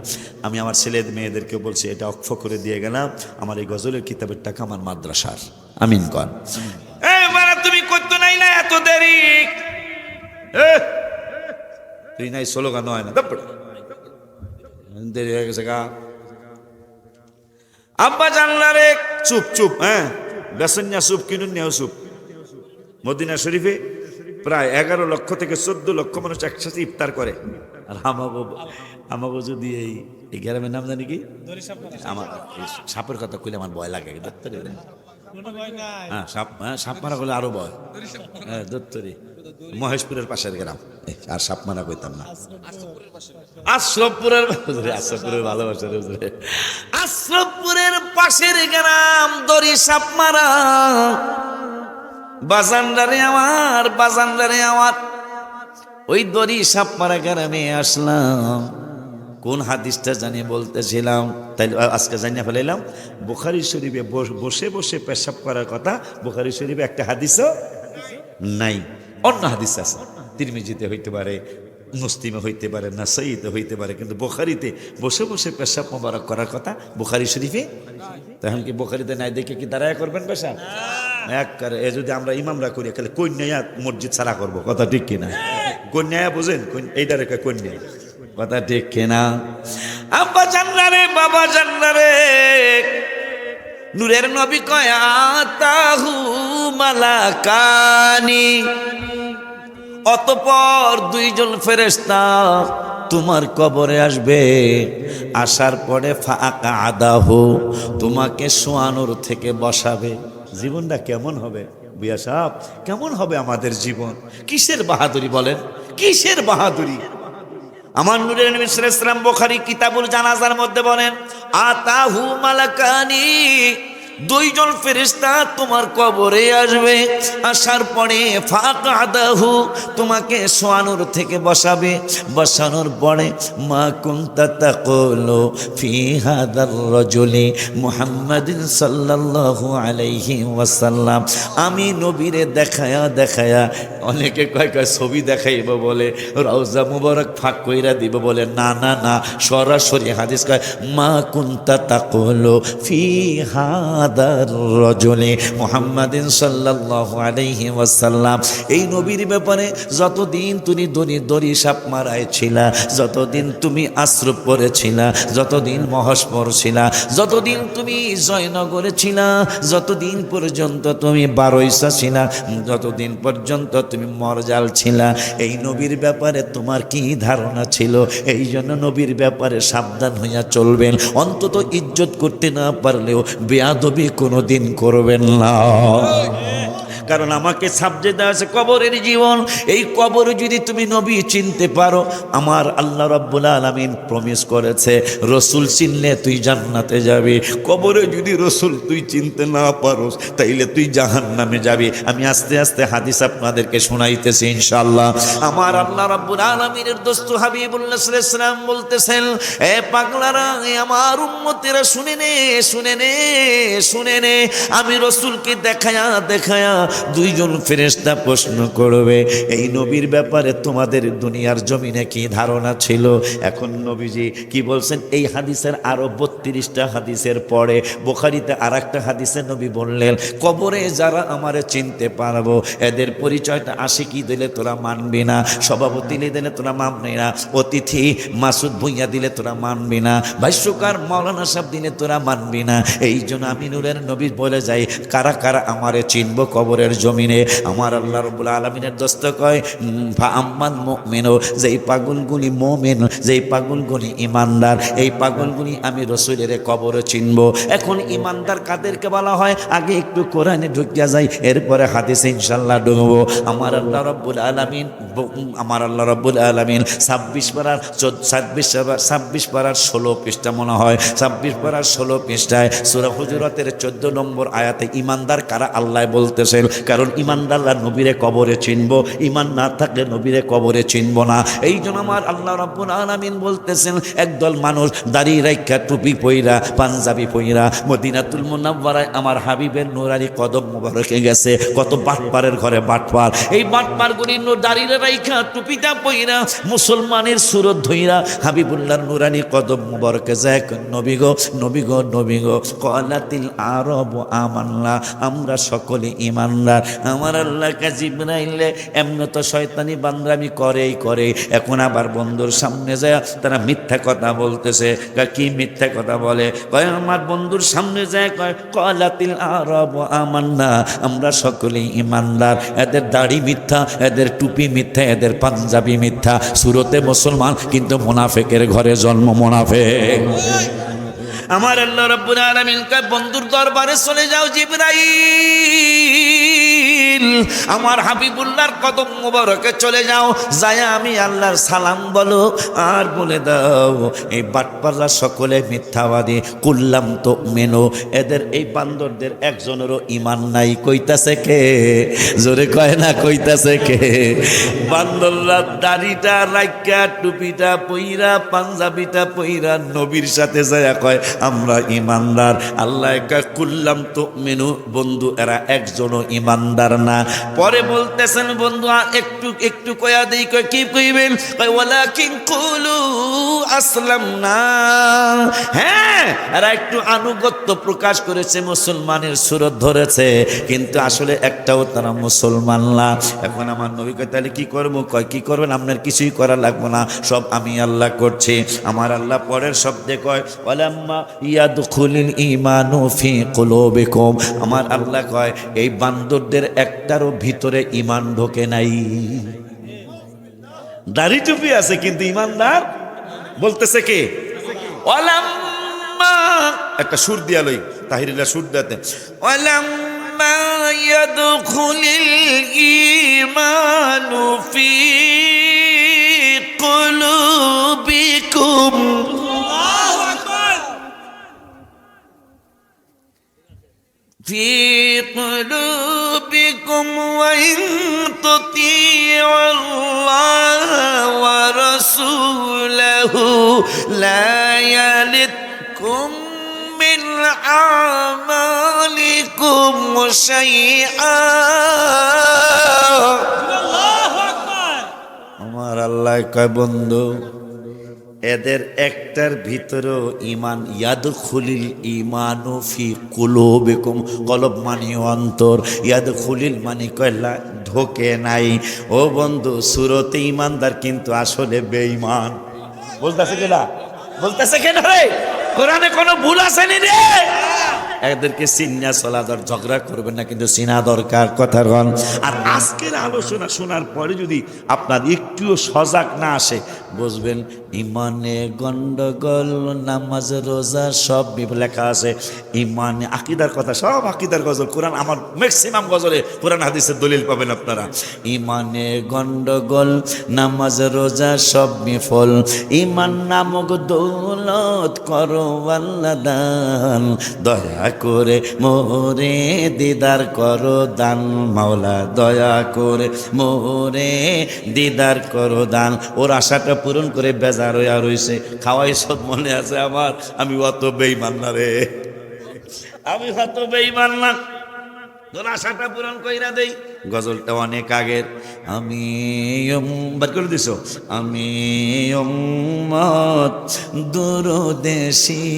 আমি আমার ছেলে মেয়েদেরকে বলছি এটা অক্ষ করে দিয়ে গেলাম, আমার এই গজলের কিতাবের টাকা আমার মাদ্রাসার। আমিন কন। তুমি করতো নাই না এত দেরি, তুই নাই স্লোগান হয় না, দেরি হয়ে গেছে গা। আব্বা জানলারে চুপ চুপ, হ্যাঁ বেসন্যা চুপ, কিনুন নেও চুপ। মদিনা শরীফে প্রায় 11 লক্ষ থেকে 14 লক্ষ মানুষ একসাথে ইফতার করে। আর আমাকে যদি এই গ্রামের নাম জানি কি, আমার সাপের কথা কইলে আমার ভয় লাগে, হ্যাঁ সাপ মারা করলে আরো ভয়। হ্যাঁ দত্তরি মহেশপুরের পাশের গ্রাম, আর সাপ মারা কইতাম না। আশরফপুরের ভালোবাসা, আশরফপুরের পাশের গ্রাম দড়ি সাপ মারা। বাজানদারে আমার ওই দড়ি সাপ মারা গ্রামে আসলাম। কোন হাদিসটা জানি বলতেছিলাম, তাই আজকে জানিয়ে ফেলাইলাম। বুখারী শরীফে বসে বসে পেশাব করার কথা, বুখারী শরীফে একটা হাদিসও নাই, অন্য হাদিস আছে। তিরমিজিতে হইতে পারে, মুসলিমে হইতে পারে, নাসাইতে হইতে পারে, কিন্তু বুখারীতে বসে বসে পেশাব মোবারক করার কথা বুখারী শরীফে। তখন কি বুখারীতে নাই দেখে কি দাঁড়ায় করবেন পেশাব? এক করে এ যদি আমরা ইমামরা করি, তাহলে কন্যা মসজিদ ছাড়া করবো, কথা ঠিক কিনা? কন্যা বুঝেন, এইটা রেখে কন্যা, কথা ঠিক কিনা? আব্বা জান্নারে, বাবা জান্নারে, নূরের নবী কয় আতাহু মালাকানি, অতঃপর 2 জন ফেরেশতা তোমার কবরে আসবে। আসার পরে ফাআকাদাহু, তোমাকে শোয়ানোর থেকে বসাবে। জীবনটা কেমন হবে বিয়া সাহেব, কেমন হবে আমাদের জীবন? কিসের বাহাদুরি বলেন, কিসের বাহাদুরি? আমার নূরের নবী সাল্লাল্লাহু আলাইহি ওয়াসাল্লাম বুখারী কিতাবুল জানাজার মধ্যে বলেন আতাহু মালাকানি, 2 জন ফেরেশতা তোমার কবরে আসবে। আসার পরে ফাকাদাহু, তোমাকে শোয়ানোর থেকে বসাবে। বসানোর পরে মা কুনতা তাকুলু ফি হাদার রাজুলি মুহাম্মাদিন সাল্লাল্লাহু আলাইহি ওয়াসাল্লাম, আমি নবীরে দেখায়া অনেকে কয় ছবি দেখাইব বলে, রওজা মুবারক ফাঁক কইরা দিব বলে, না না না, সরাসরি হাদিস কয় মা কুনতা তাকুলু ফি হাদার রাজুলি মুহাম্মাদিন সাল্লাল্লাহু আলাইহি ওয়াসাল্লাম। এই নবীর ব্যাপারে যতদিন তুমি দড়ি সাপ মারায় ছিলা, যতদিন তুমি আশ্রব পড়েছিলা, যতদিন মহস্পর ছিলা, যতদিন তুমি জয়নগরে ছিলা, যতদিন পর্যন্ত তুমি বারৈসা ছিলা, যতদিন পর্যন্ত তুমি মরজাল ছিলা, এই নবীর ব্যাপারে তোমার কি ধারণা ছিল? এই জন্য নবীর ব্যাপারে সাবধান হইয়া চলবেন। অন্তত ইজ্জত করতে না পারলেও বেয়াদবি কোনোদিন করবেন না। কারণ আমাকে সাবজেক্ট দেওয়া আছে কবরের জীবন। এই কবর যদি তুমি নবী চিনতে পারো, আমার আল্লাহ রাব্বুল আলামিন প্রমিস করেছে রসুল চিনলে তুই জান্নাতে যাবি। কবরে যদি রসুল তুই চিনতে না পারো, তাইলে তুই জাহান্নামে যাবি। আমি আস্তে আস্তে হাদিস আপনাদেরকে শোনাইতেছি ইনশাআল্লাহ। আমার আল্লাহ রাব্বুল আলামিনের দোস্ত হাবিবুল্লাহ সাল্লাল্লাহু আলাইহি ওয়াসাল্লাম বলতেছেন, এ পাগলারা, আমার উম্মতেরা শুনে নে, আমি রসুলকে দেখায়া দুইজন ফেরেশতা প্রশ্ন করবে এই নবীর ব্যাপারে তোমাদের দুনিয়ার জমিনে কি ধারণা ছিল। এখন নবীজি কি বলছেন, এই হাদিসের আরো 32টা হাদিসের পরে বুখারীতে আরেকটা হাদিসে নবী বললেন, কবরে যারা আমারে চিনতে পারবো এদের পরিচয়টা আশিকি দিলে তোরা মানবি না, সভাপতি দিলে তোরা মানবি না, অতিথি মাসুদ ভুইয়া দিলে তোরা মানবি না, ভাষ্যকার মাওলানা সাহেব দিলে তোরা মানবি না। এই জন্য আমি নূরের নবী বলে যাই, কারা কারা আমারে চিনবো কবরের জমিনে। আমার আল্লাহ রাব্বুল আলামিনের দোস্ত কয় ফাআম্মান মুমিনু, যেই পাগলগুলি মুমিন, যেই পাগলগুলি ইমানদার, এই পাগলগুলি আমি রাসূলের কবরে চিনবো। এখন ইমানদার কাদেরকে বলা হয়, আগে একটু কোরআনে ঢুকিয়া যাই, এরপরে হাদিসে ইনশাআল্লাহ ঢুকবো। আমার আল্লাহ রাব্বুল আলামিন 26 পারার 16 পৃষ্ঠা মনে হয়, 26 পারার 16 পৃষ্ঠায় সূরা হুজুরাতের 14 নম্বর আয়াতে ইমানদার কারা আল্লাহ বলতেছেন। কারণ ইমানদাররা নবীরে কবরে চিনবো, ইমান না থাকলে নবীরে কবরে চিনবো না। এই জন্য আমার আল্লাহ রাব্বুল আলামিন বলতেছেন, একদল মানুষ দাড়ি রাইখা টুপি পইরা পাঞ্জাবি পইরা মদিনাতুল মুনাওয়ারায় আমার হাবিবের নূরানি কদম মোবারকে গেছে। কত বাটপারের ঘরে বাটপার, এই বাটপারগুলি দাড়ি রাইখা টুপিটা পইরা মুসলমানের সুরত ধইরা হাবিবুল্লাহর নূরানি কদম মোবারকে যায়, নবী গো নবী গো নবী গো ক্বালাতিল আরব আমান্না, আমরা সকলে ইমানদার। আমার আল্লাহকে জিবরাইলে এমনি তো শয়তানি বান্দরামি করেই করে, এখন আবার বন্ধুর সামনে যায় তারা মিথ্যা কথা বলতেছে। কি মিথ্যা কথা বলে? কয় আমার বন্ধুর সামনে যায় কয় ক্বালাতিল আরব আমান্না, আমরা সকলে ইমানদার। এদের দাড়ি মিথ্যা, এদের টুপি মিথ্যা, এদের পাঞ্জাবি মিথ্যা, সুরতে মুসলমান কিন্তু মুনাফিকের ঘরে জন্ম মুনাফিক। আমার আল্লাহ রাব্বুল আলামিন কয় বন্ধুর দরবারে চলে যাও জিবরাইল, আমার হাবিবুল্লাহর কদম মোবারকে চলে যাও, যায় আমি আল্লাহর সালাম বলো আর বলে দাও এই বাটপাররা সকলে মিথ্যাবাদী। কুল্লাম তো মেনো, এদের এই বান্দরদের একজনেরও ইমান নাই। কইতাছে কে? জোরে কয় না কইতাছে কে? বান্দররা দাড়িটা রাইখা টুপিটা পইরা পাঞ্জাবিটা পইরা নবীর সাথে যায় কয় আমরা ইমানদার। আল্লাহ কুল্লাম তো মেনু, বন্ধু এরা একজনও ইমানদার না। পরে বলতেছেন বন্ধু একটু একটু কয়া দেই, কয় কি কইবেন? কয় ওয়ালাকিন কুলু আসলামনা। হ্যাঁ, এরা একটু আনুগত্য প্রকাশ করেছে, মুসলমানের সুরত ধরেছে, কিন্তু আসলে একটাও তারা মুসলমান না। এখন আমার নবী কয় তাহলে কি করবো? কয় কি করবেন? আপনার কিছুই করা লাগবে না, সব আমি আল্লাহ করছি। আমার আল্লাহ পরের শব্দে কয় ওয়ালাম্মা ইয়াদখুলিল ঈমানু ফি কুলুবিকুম, আমার আল্লাহ কয় এই বান্দরদের একটারও ভিতরে ঈমান ঢোকে নাই। দাড়ি টুপি আছে কিন্তু ঈমানদার বলতেছে কে? ওয়ালাম্মা, একটা সুর দিয়া লই, তাহিরিলা সুর দিতে, ওয়ালাম্মা ইয়াদখুলিল ঈমানু ফি কুলুবিকুম, في قلوبكم وإن تطيعوا الله ورسوله لا يلدكم من أعمالكم شيئا। আমার আল্লাহ কয় বন্ধু এদের একটার ভিতরেও ইমান, ইয়াদখুলিল ঈমানু ফি কুলুবিকুম, কলব মানে অন্তর, ইয়াদখুলিল মানে কয়লা ঢোকে নাই। ও বন্ধু সুরতে ইমানদার কিন্তু আসলে বেঈমান। বলতেছে কেনা? বলতেছে কেন রে? কোরআনে কোনো ভুল আছে নি রে? এদেরকে চিন্না চলা ঝগড়া করবেন না, কিন্তু চিনা দরকার কথার গণ। আর আজকের আলোচনা শোনার পরে যদি আপনার একটুও সজাগ না আসে, বুঝবেন ইমানে গন্ডগোল, নামাজ রোজা সব লেখা আছে। ইমানে আকিদার কথা সব আকিদার গজল, কোরআন আমার ম্যাক্সিমাম গজলে কোরআন হাদিসের দলিল পাবেন আপনারা। ইমানে গন্ডগোল, নামাজ রোজা সব বিফল, ইমান নামক দৌলত করো আল্লাহ দান, দয়া করে মোরে দিদার করো দান, মাওলা দয়া করে মোরে দিদার করো দান। ওর আশাটা পূরণ করে বেজার হইয়া রইছে। খাওয়াই সব মনে আছে আমার, আমি অত বেঈমান না রে, আমি অত বেঈমান না। তোর আশাটা পূরণ কইরা দেই। গজলটা অনেক আগের। আমি বার করে দিছ, আমি উম্মত দূরদেশী,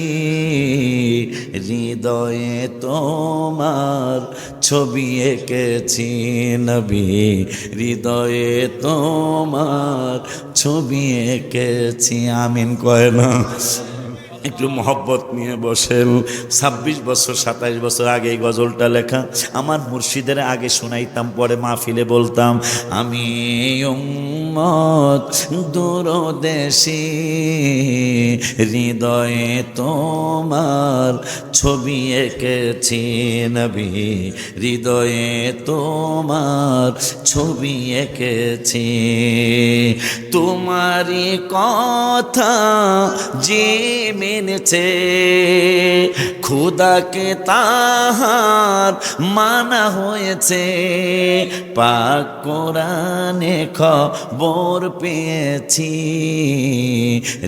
হৃদয়ে তোমার ছবি এঁকেছি নবী, হৃদয়ে তোমার ছবি এঁকেছি। আমিন কয় না? একটু মহব্বত নিয়ে বসেন। 26 বছর 27 বছর আগে এই গজলটা লেখা। আমার মুর্শিদের আগে শোনাইতাম, পরে মাহফিলে বলতাম, আমি উম্মত দূরদেশী, হৃদয়ে তোমার ছবি এঁকেছি নবী, হৃদয়ে তোমার ছবি এঁকেছি। তোমারই কথা যে মেনেছে, খুদাকে তাহার মানা হয়েছে, পাক কোরআনে খবর পেয়েছি,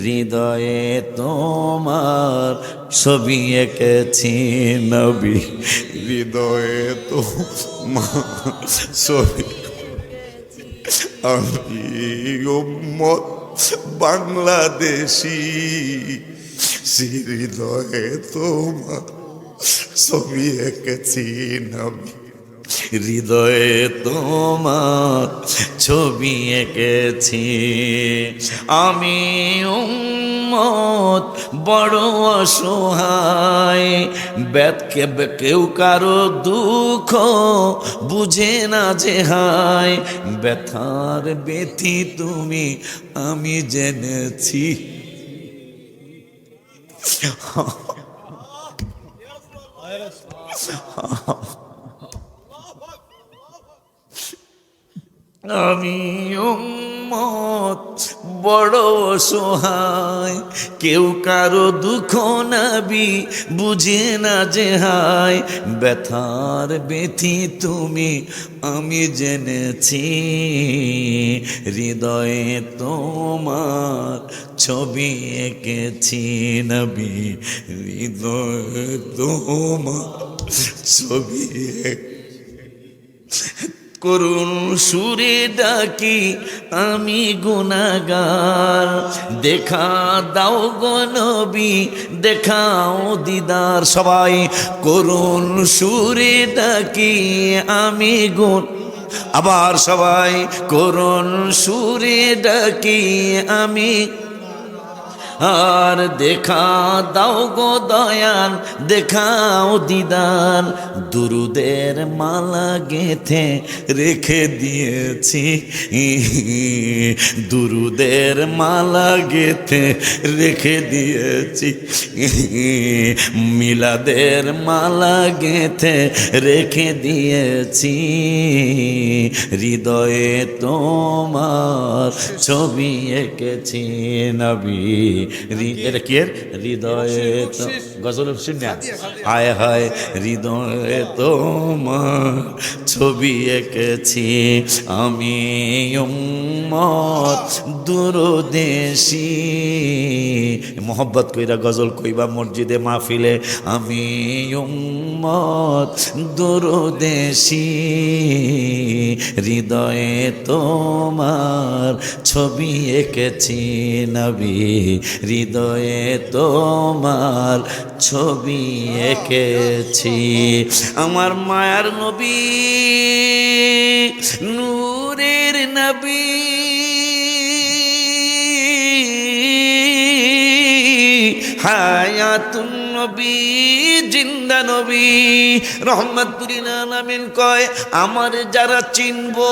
হৃদয়ে তোমার ছবি এঁকেছি নবী, হৃদয়ে তোমার ছবি। আমি উম্মত বাংলাদেশী, হৃদয়ে তোমার ছবি এঁকেছি নবী, হৃদয়ে তোমার ছবি এঁকেছি। আমি উম্মত বড় অসহায়, কেউ কারো দুঃখ বুঝে না যে হায়, ব্যথার ব্যথি তুমি আমি জেনেছি। আমি উম্মত বড় অসহায়, কেউ কারো দুঃখ নবী বুঝে না যে হায়, ব্যথার ব্যথি তুমি আমি জেনেছি, হৃদয়ে তোমার ছবি এঁকেছি নবী, হৃদয়ে তোমার ছবি করুণ সুরে ডাকি আমি গুনাহগার, দেখা দাও গো নবী দেখাও দিদার। সবাই করুণ সুরে ডাকি আমি আবার সবাই করুণ সুরে ডাকি আমি, আর দেখা দাও গো দয়াল দেখাও দিদার। দুরুদের মালা গেথে রেখে দিয়েছি, দুরুদের মালা গেথে রেখে দিয়েছি, মিলাদের মালা গেথে রেখে দিয়েছি, হৃদয়ে তোমার ছবি এঁকেছি নবী, এটা কি হৃদয়ে গজল শুনে হায় হায়, হৃদয়ে তোমার ছবি এঁকেছি। আমি উম্মত দূরদেশী, মোহব্বত কইরা গজল কইবা মসজিদে মাহফিলে। আমি উম্মত দূরদেশী, হৃদয়ে তোমার ছবি এঁকেছি নবী, হৃদয়ে তোমার ছবি এঁকেছি। আমার মায়ার নবী নূরের নবী, হায়াতুন নবী জিন্দা নবী, রহমাতুল আলামিন কয় আমার যারা চিনবো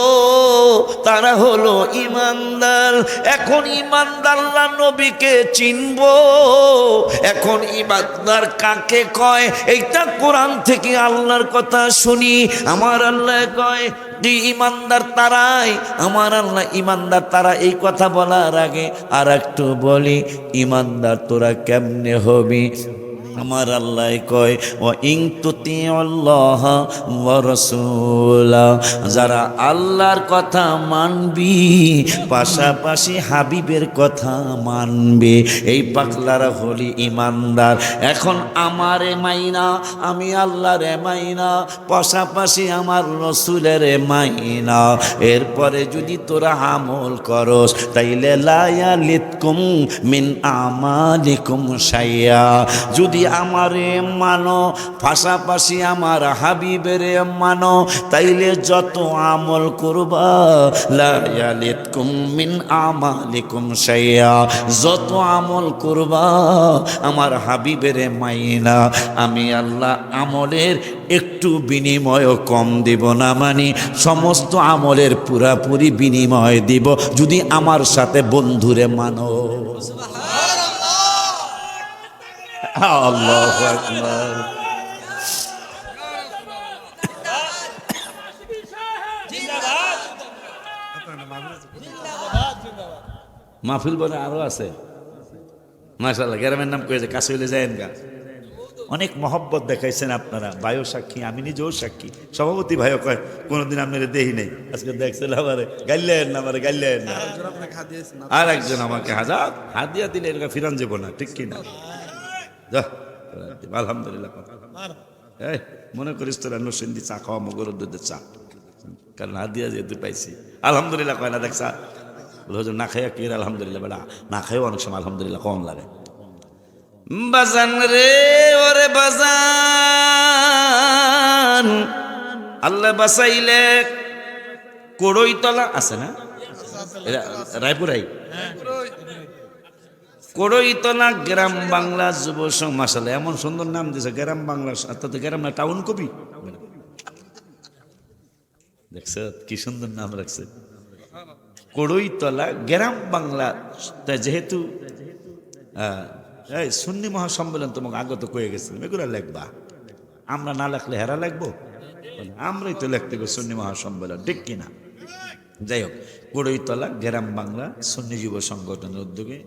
তারা হলো ইমানদার। এখন ইমানদাররা নবীকে চিনবো, এখন ইমানদার কাকে কয় এইটা কোরআন থেকে আল্লাহর কথা শুনি। আমার আল্লাহ কয় যে ইমানদার তারাই, আমার আল্লাহ ইমানদার তারা। এই কথা বলার আগে আর একটু বলি, ইমানদার তোরা কেমনে হবি? আমার আল্লাহ কয় ও ইং তুতি আল্লাহ ওয়া রাসূলা, যারা আল্লাহর কথা মানবি পাশাপাশি হাবিবের কথা মানবে, এই পাগলারা হলি ইমানদার। এখন আমারে মাইনা, আমি আল্লাহরে মাইনা, পাশাপাশি আমার রসুলের মাইনা, এরপরে যদি তোরা আমল করস তাইলে লা ইয়ালিতকুম মিন আমালিকুম শাইয়া। যদি আমারে মানো পাশাপাশি আমার হাবিবের মানো, তাইলে যত আমল করবা লা ইয়ালিতকুম মিন আমালিকুম শাইয়া, যত আমল করবা আমার হাবিবের মাইনা, আমি আল্লাহ আমলের একটু বিনিময় কম দিব না, মানে সমস্ত আমলের পুরাপুরি বিনিময় দিব যদি আমার সাথে বন্ধুরে মানো। আল্লাহু আকবার। মাহফিল বলে আরো আছে মাশাআল্লাহ, গ্রামের নাম কয়েছে কাছে হইলে যায়েন গা। অনেক মহব্বত দেখাইছেন আপনারা, ভাইও সাক্ষী, আমি নিজেও সাক্ষী। সভাপতি ভাইও কয় কোনোদিন আপনারা দেখি নাই, আজকে দেখছেন আমারে গাইলেন না, আমারে গাইলেন না। আর একজন আমাকে হাত দিয়া দিলে এরকম ফিরান যাব না, ঠিক কিনা? আলহামদুলিল্লাহ। এই মনে করিস তোরা নসিন্দি চা খাওয়া মগর দুধের চা, কারণ হাত দিয়া যেহেতু পাইছি আলহামদুলিল্লাহ কয় না। দেখ চা বলে না খাইয়া কি আলহামদুলিল্লাহ, বেড়া না খাইও অনেক সময় আলহামদুলিল্লাহ কম লাগে। বাজান রে ওরে বাজান, আল্লাহ বাসাইলে কোড়ইতলা আছে না রায়পুরাই, কোড়ইতলা গ্রাম বাংলা যুব সংঘ। মাশাআল্লাহ এমন সুন্দর নাম দিয়েছে, গ্রাম বাংলা, গ্রাম না টাউন কবি। দেখছ কি সুন্দর নাম রাখছে, কোড়ইতলা গ্রাম বাংলা। যেহেতু এই সুন্নি মহাসম্মেলন তোমাকে আগত কয়ে গেছিলাম, এগুলো লেখবা, আমরা না লেখলে হেরা লাগবো, আমরাই তো লিখতে গো সুন্নি মহাসম্মেলন, ঠিক কিনা? যাই হোক, কোড়ইতলা গ্রাম বাংলা সুন্নি যুব সংগঠনের উদ্যোগে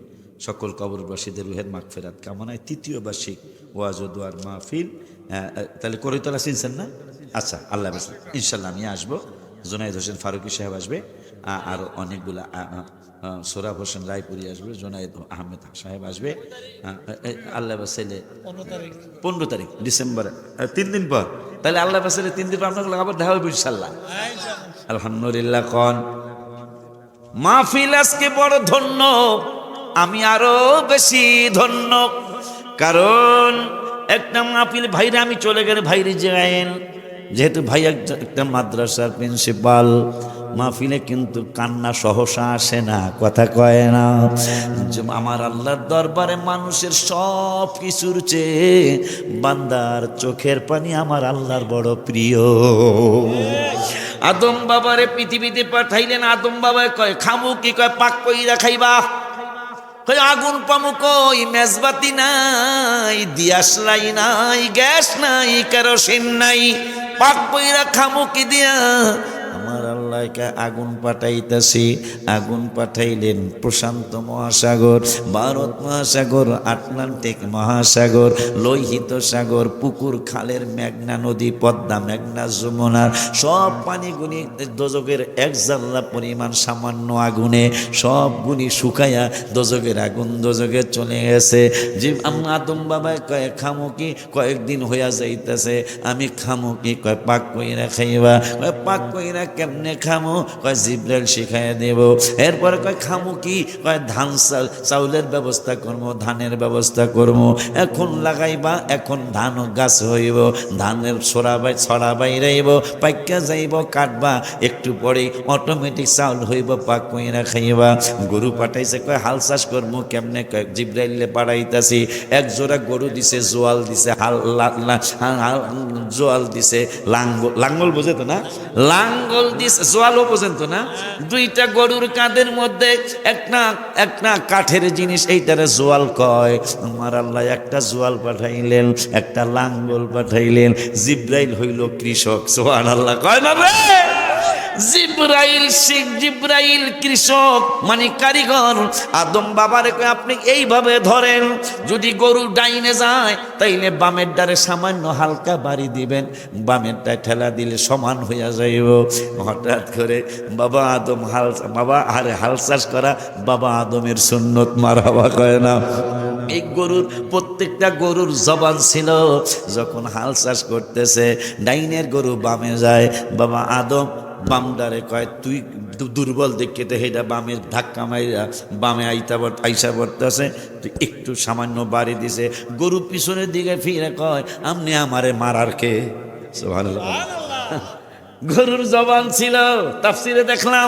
সকল কবরবাসীদের রুহের মাগফিরাত কামনায় তৃতীয় বার্ষিক ওয়াজ ও দোয়ার মাহফিল। তাহলে কোড়ইতলা চিনছেন না? আচ্ছা, আল্লাহ হাফেজ। ইনশাল্লাহ আমি আসবো, জুনায়েদ হোসেন ফারুকী সাহেব আসবে, আর অনেকগুলা সোরাব হোসেন রায়পুরি আসবে, জুনায়েদ আহমেদ সাহেব আসবে। আল্লাহ বাসাইলে 15 তারিখ ডিসেম্বর, 3 দিন পর। তাহলে আল্লাহ বাসাইলে 3 দিন পর আপনাকে আবার দেখা হবে ইনশাল্লাহ। আলহামদুলিল্লাহ। কন মাহফিল আজকে বড় ধন্য, আমি আরো বেশি ধন্য, কারণ একটা মাহফিল ভাইরে আমি চলে গেলে ভাইরে যাইন, যেহেতু ভাই একটা মাদ্রাসার প্রিন্সিপাল, মাহফিলে কিন্তু কান্না সহসা আসে না, কথা কয় না। আমার আল্লাহর দরবারে মানুষের সব কিছুর চেয়ে বান্দার চোখের পানি আমার আল্লাহর বড় প্রিয়। আদম বাবারে পৃথিবীতে পাঠাইলেন, আদম বাবা কয় খামু কি, কয় পাক কইরা খাইবা, কয় আগুন পামু কই, মেজবাতি নাই, দিয়াশলাই নাই, গ্যাস নাই, কেরোসিন নাই, পাক কইরা খামু কি দিয়া? আমার আল্লাহকে আগুন পাঠাইতেছি। আগুন পাঠাইলেন প্রশান্ত মহাসাগর, ভারত মহাসাগর, আটলান্টিক মহাসাগর, লোহিত সাগর, পুকুর খালের, মেঘনা নদী, পদ্মা, মেঘনা, যমুনার সব পানিগুনি দোজকের এক জাল্লা পরিমাণ সামান্য আগুনে সব গুনি শুকাইয়া দোজকের আগুন দোজকে চলে গেছে। যে আদম বাবা কয় খামো কি, কয়েকদিন হইয়া যাইতেছে, আমি খামো কি, কয় পাক কইরা খাইবা, কয় পাক কইরা কেমনে খামো, কয় জিব্রাইল শিখাইয়া দেব। এরপরে কয় খামো কি, কয় ধান চাউলের ব্যবস্থা করবো, ধানের ব্যবস্থা করবো, এখন লাগাইবা, এখন ধান গাছ হইব, ধানের ছড়া বাইরাইব, পাইকা যাইব, কাটবা, একটু পরে অটোমেটিক চাউল হইব, পাক কইরা খাইবা। গরু পাঠাইছে, কয় হাল চাষ করবো কেমনে, কয় জিব্রাইলে পাঠাইতাছি। এক জোড়া গরু দিছে, জোয়াল দিছে, জোয়াল দিছে, লাঙ্গল বোঝে তো না, লাঙ্গল দিছে, জোয়ালও বোঝেন তো না। দুইটা গরুর কাঁধের মধ্যে একটা কাঠের জিনিস, এইটারে জোয়াল কয়। আমার আল্লাহ একটা জোয়াল পাঠাইলেন, একটা লাঙ্গল পাঠাইলেন। জিব্রাইল হইল কৃষক, সুবহানাল্লাহ কয় না রে? জিব্রাইল শিখ, জিব্রাইল কৃষক মানে কারিগর। আদম বাবারে কয় আপনি এইভাবে ধরেন, যদি গরু ডাইনে যায় তাইলে বামের ডারে সামান্য হালকা বাড়ি দিবেন, বামেরটায় ঠেলা দিলে সমান হইয়া যাইব। হঠাৎ করে বাবা আদম হাল চাষ করা বাবা আদমের সুন্নত, মারহাবা কয় না। এই গরুর প্রত্যেকটা গরুর জবান ছিল, যখন হাল চাষ করতেছে ডাইনের গরু বামে যায়, বাবা আদম বামদারে কয় তুই দুর্বল দেখে তো হেটা বামের ধাক্কা মাইরা বামে আইসা পড়তেছে, তুই একটু সামান্য বাড়ি দিছে। গরু পিছনের দিকে ফিরে কয় আপনি আমারে মারার কে? সুবহানাল্লাহ। গরুর জবান ছিল, তাফসিরে দেখলাম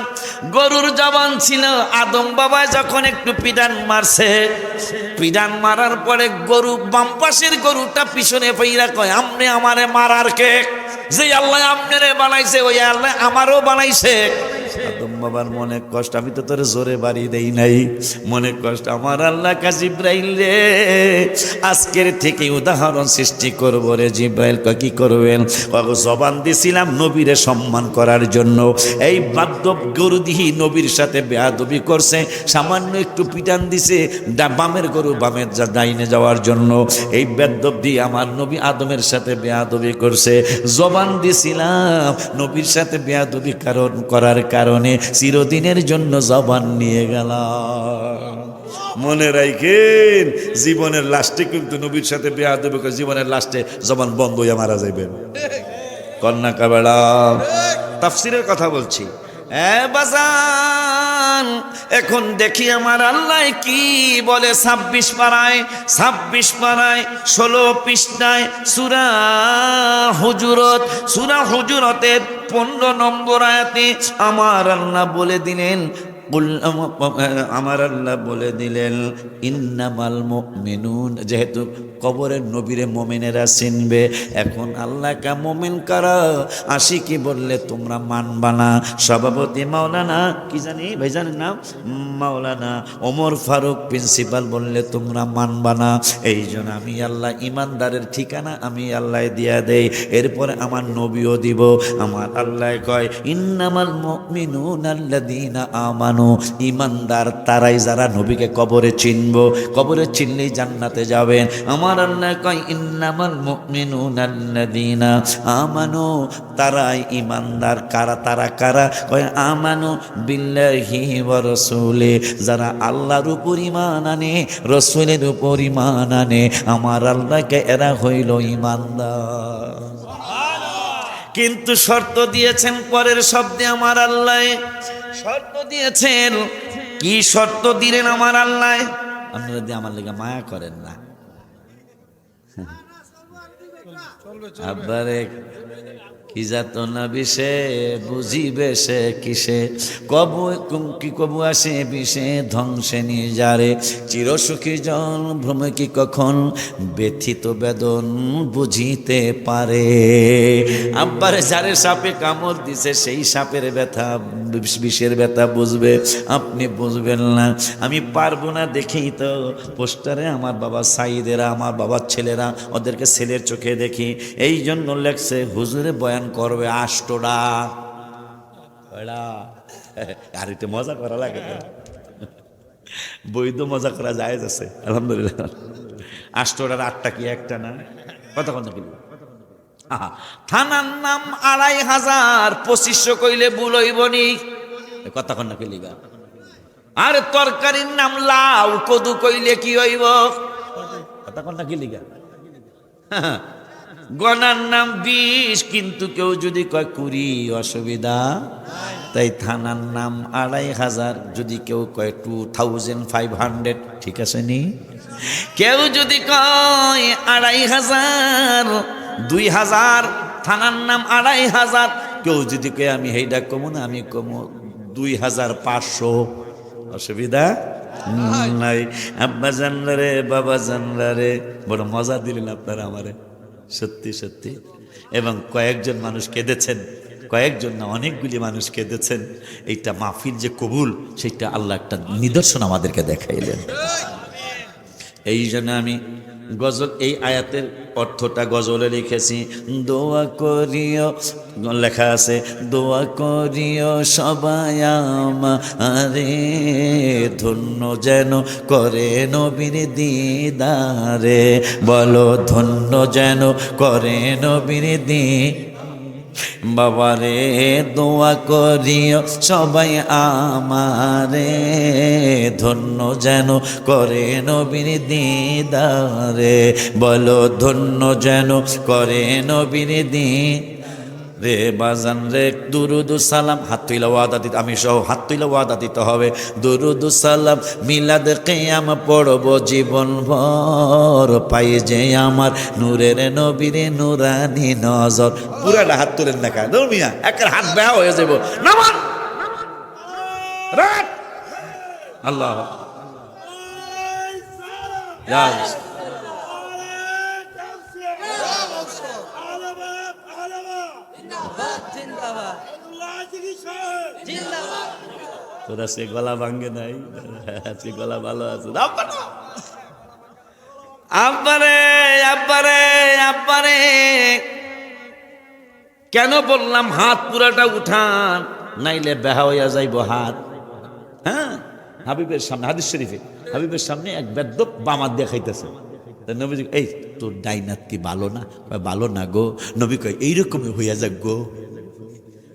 গরুর জবান ছিল। আদম বাবা যখন একটু পিডান মারছে, পিডান মারার পরে গরু বাম পাশের গরুটা পিছনে ফিরা কয় আপনি আমারে মারার কে? যে আল্লাহ আপনারে বানাইছে ওই আল্লাহ আমারও বানাইছে। আদম বাবার মনে কষ্ট, আমি তো তোরে জোরে বাড়ি দেই নাই, মনে কষ্ট। আমার আল্লাহ কা জিব্রাইল রে, আজকের থেকে উদাহরণ সৃষ্টি করব রে। জিব্রাইল কি করবেন? জবান দিছিলাম নবীরে সম্মান করার জন্য, এই বাদ্যব গরু দিহি নবীর সাথে বেয়াদবি করছে, সামান্য একটু পিটান দিছে বামের গরু বামের ডাইনে যাওয়ার জন্য, এই বেয়াদব দিয়ে আমার নবী আদমের সাথে বেয়াদবি করছে। জবান দিছিলাম নবীর সাথে বেয়াদবি করার কারণে চিরদিনের জন্য জবান নিয়ে গেলাম। মনে রাখেন জীবনের লাস্টে কিন্তু নবীর সাথে বেয়াদবি করে জীবনের লাস্টে জবান বন্ধ হয়ে মারা যাবেন। কন্যা কাবেলা তাফসিরের কথা বলছি। বাজান এখন দেখি আমার আল্লাহ কি বলে 26 পারায় 16 পৃষ্ঠায় সূরা হুজুরাতের 15 নম্বর আয়াতে আমার আল্লাহ বলে দিলেন, আমার আল্লাহ বলে দিলেন ইন্নামাল মুমিনুন, যেহেতু কবরের নবীরে মোমেনেরা চিনবে। এখন আল্লাহকে মোমেন কারা আশিকি বললে তোমরা মানবা না। সভাপতি মাওলানা কি জানি ভাইজানের নাম মাওলানা ওমর ফারুক প্রিন্সিপাল বললে তোমরা মানবা না। এই জন্য আমি আল্লাহ ইমানদারের ঠিকানা আমি আল্লাহ দিয়া দেই, এরপরে আমার নবীও দিব। আমার আল্লাহ কয় ইন্নামাল মুমিনুন আল্লাযীনা আমানু, ইমানদার তারাই যারা নবীকে কবরে চিনব, কবরে চিনলেই জান্নাতে যাবেন। আমার আল্লাহ কয় ইন্নামাল মুমিনুনা আল্লাযীনা আমানু, তারাই ইমানদার। তারা কারা? কয় আমানু বিল্লাহি ওয়া রাসূলি, যারা আল্লাহর উপর ঈমান আনে, রাসূলের উপর ঈমান আনে, আমার আল্লাহকে এরা হইল ইমানদার। কিন্তু শর্ত দিয়েছেন পরের শব্দে, আমার আল্লাহ শর্ত দিয়েছেন। কি শর্ত দিলেন আমার আল্লাহ? আপনারা যদি আমার লেগে মায়া করেন না, আবারে কি যাতনা বিষে বুঝিবে সে কিসে, কবু আসে বিষে ধ্বংসে নিয়ে যারে, চিরসুখী জন ভ্রমে কি কখন ব্যথিত বেদন বুঝিতে পারে। আব্বারে যারে সাপে কামড় দিছে সেই সাপের ব্যথা বিষের ব্যথা বুঝবে, আপনি বুঝবেন না। আমি পারবো না দেখেই তো পোস্টারে আমার বাবা সাইদেরা, আমার বাবার ছেলেরা, ওদেরকে ছেলের চোখে দেখি, এই জন্য লেখছে হুজুরে বয়ান করবে আষ্টটা। আর একটু মজা করা লাগে, বৈধ মজা করা যায় আছে আলহামদুলিল্লাহ। আষ্টটার 8টা কি একটা না? কতক্ষণ কি থানার নাম 2500, 2500 কইলে ভুল হইবনি। কতক্ষণ না কিলিগা? আর তরকারির নাম লাউ কদু কইলে কি হইব? কতক্ষণ না কিলিগা? গনার নাম 20, কিন্তু কেউ যদি কয় 20 অসুবিধা। তাই থানার নাম 2500, যদি কেউ কয় 2500 ঠিক আছে নি? কেউ যদি কয় 2500, 2000, থানার নাম 2500। কেউ যদি কয় আমি হেইডা কমু না, আমি কমু 2500, অসুবিধা নাই। আব্বা জানলা রে, বাবা জানলা রে, বড় মজা দিলেন আপনারা আমারে, সত্যি সত্যি। এবং কয়েকজন মানুষ কেঁদেছেন, কয়েকজন না অনেকগুলি মানুষ কেঁদেছেন। এইটা মাহফিল যে কবুল, সেইটা আল্লাহ একটা নিদর্শন আমাদেরকে দেখাইলেন। এই জন্য আমি গজল এই আয়াতের অর্থটা গজলে লিখেছি, দোয়া করিও, লেখা আছে দোয়া করিও সবাই আমারে, ধন্য যেন করে নবীর দিদারে, বলো ধন্য যেন করে নবীর বাবারে, দোয়া করিও সবাই আমারে, ধন্য যেন করে নবীর দিদারে, বলো ধন্য যেন করে নবীর রে বাজান রে। দুরুদ সালাম, হাত তুইলা ওয়াদা দিতে, আমি সহ হাত তুইলা ওয়াদা দিতে হবে। দুরুদ সালাম মিলাদ কিয়াম পড়ব জীবন ভর, পাই যে আমার নূরের নবীর নূরানি নজর। পুরাটা হাত তুলেন না কা মিয়া, একের হাত বেহা হয়ে যাব। নামান রাত আল্লাহ তোর আজকে গলা ভাঙ্গে নাই, আজকে গলা ভালো আছে। আব্বারে আব্বারে আব্বারে, কেন বললাম হাত পুরাটা উঠান, নাইলে বেহা হইয়া যাইব হাত। হ্যাঁ, হাবিবের সামনে, হাদিস শরীফে হাবিবের সামনে এক বেদ্যপ বামাত দিয়ে খাইতেছে। নবীজি, এই তোর ডাইনাত কি ভালো না? ভালো না গো। নবী কয় এইরকমই হইয়া যাক গো।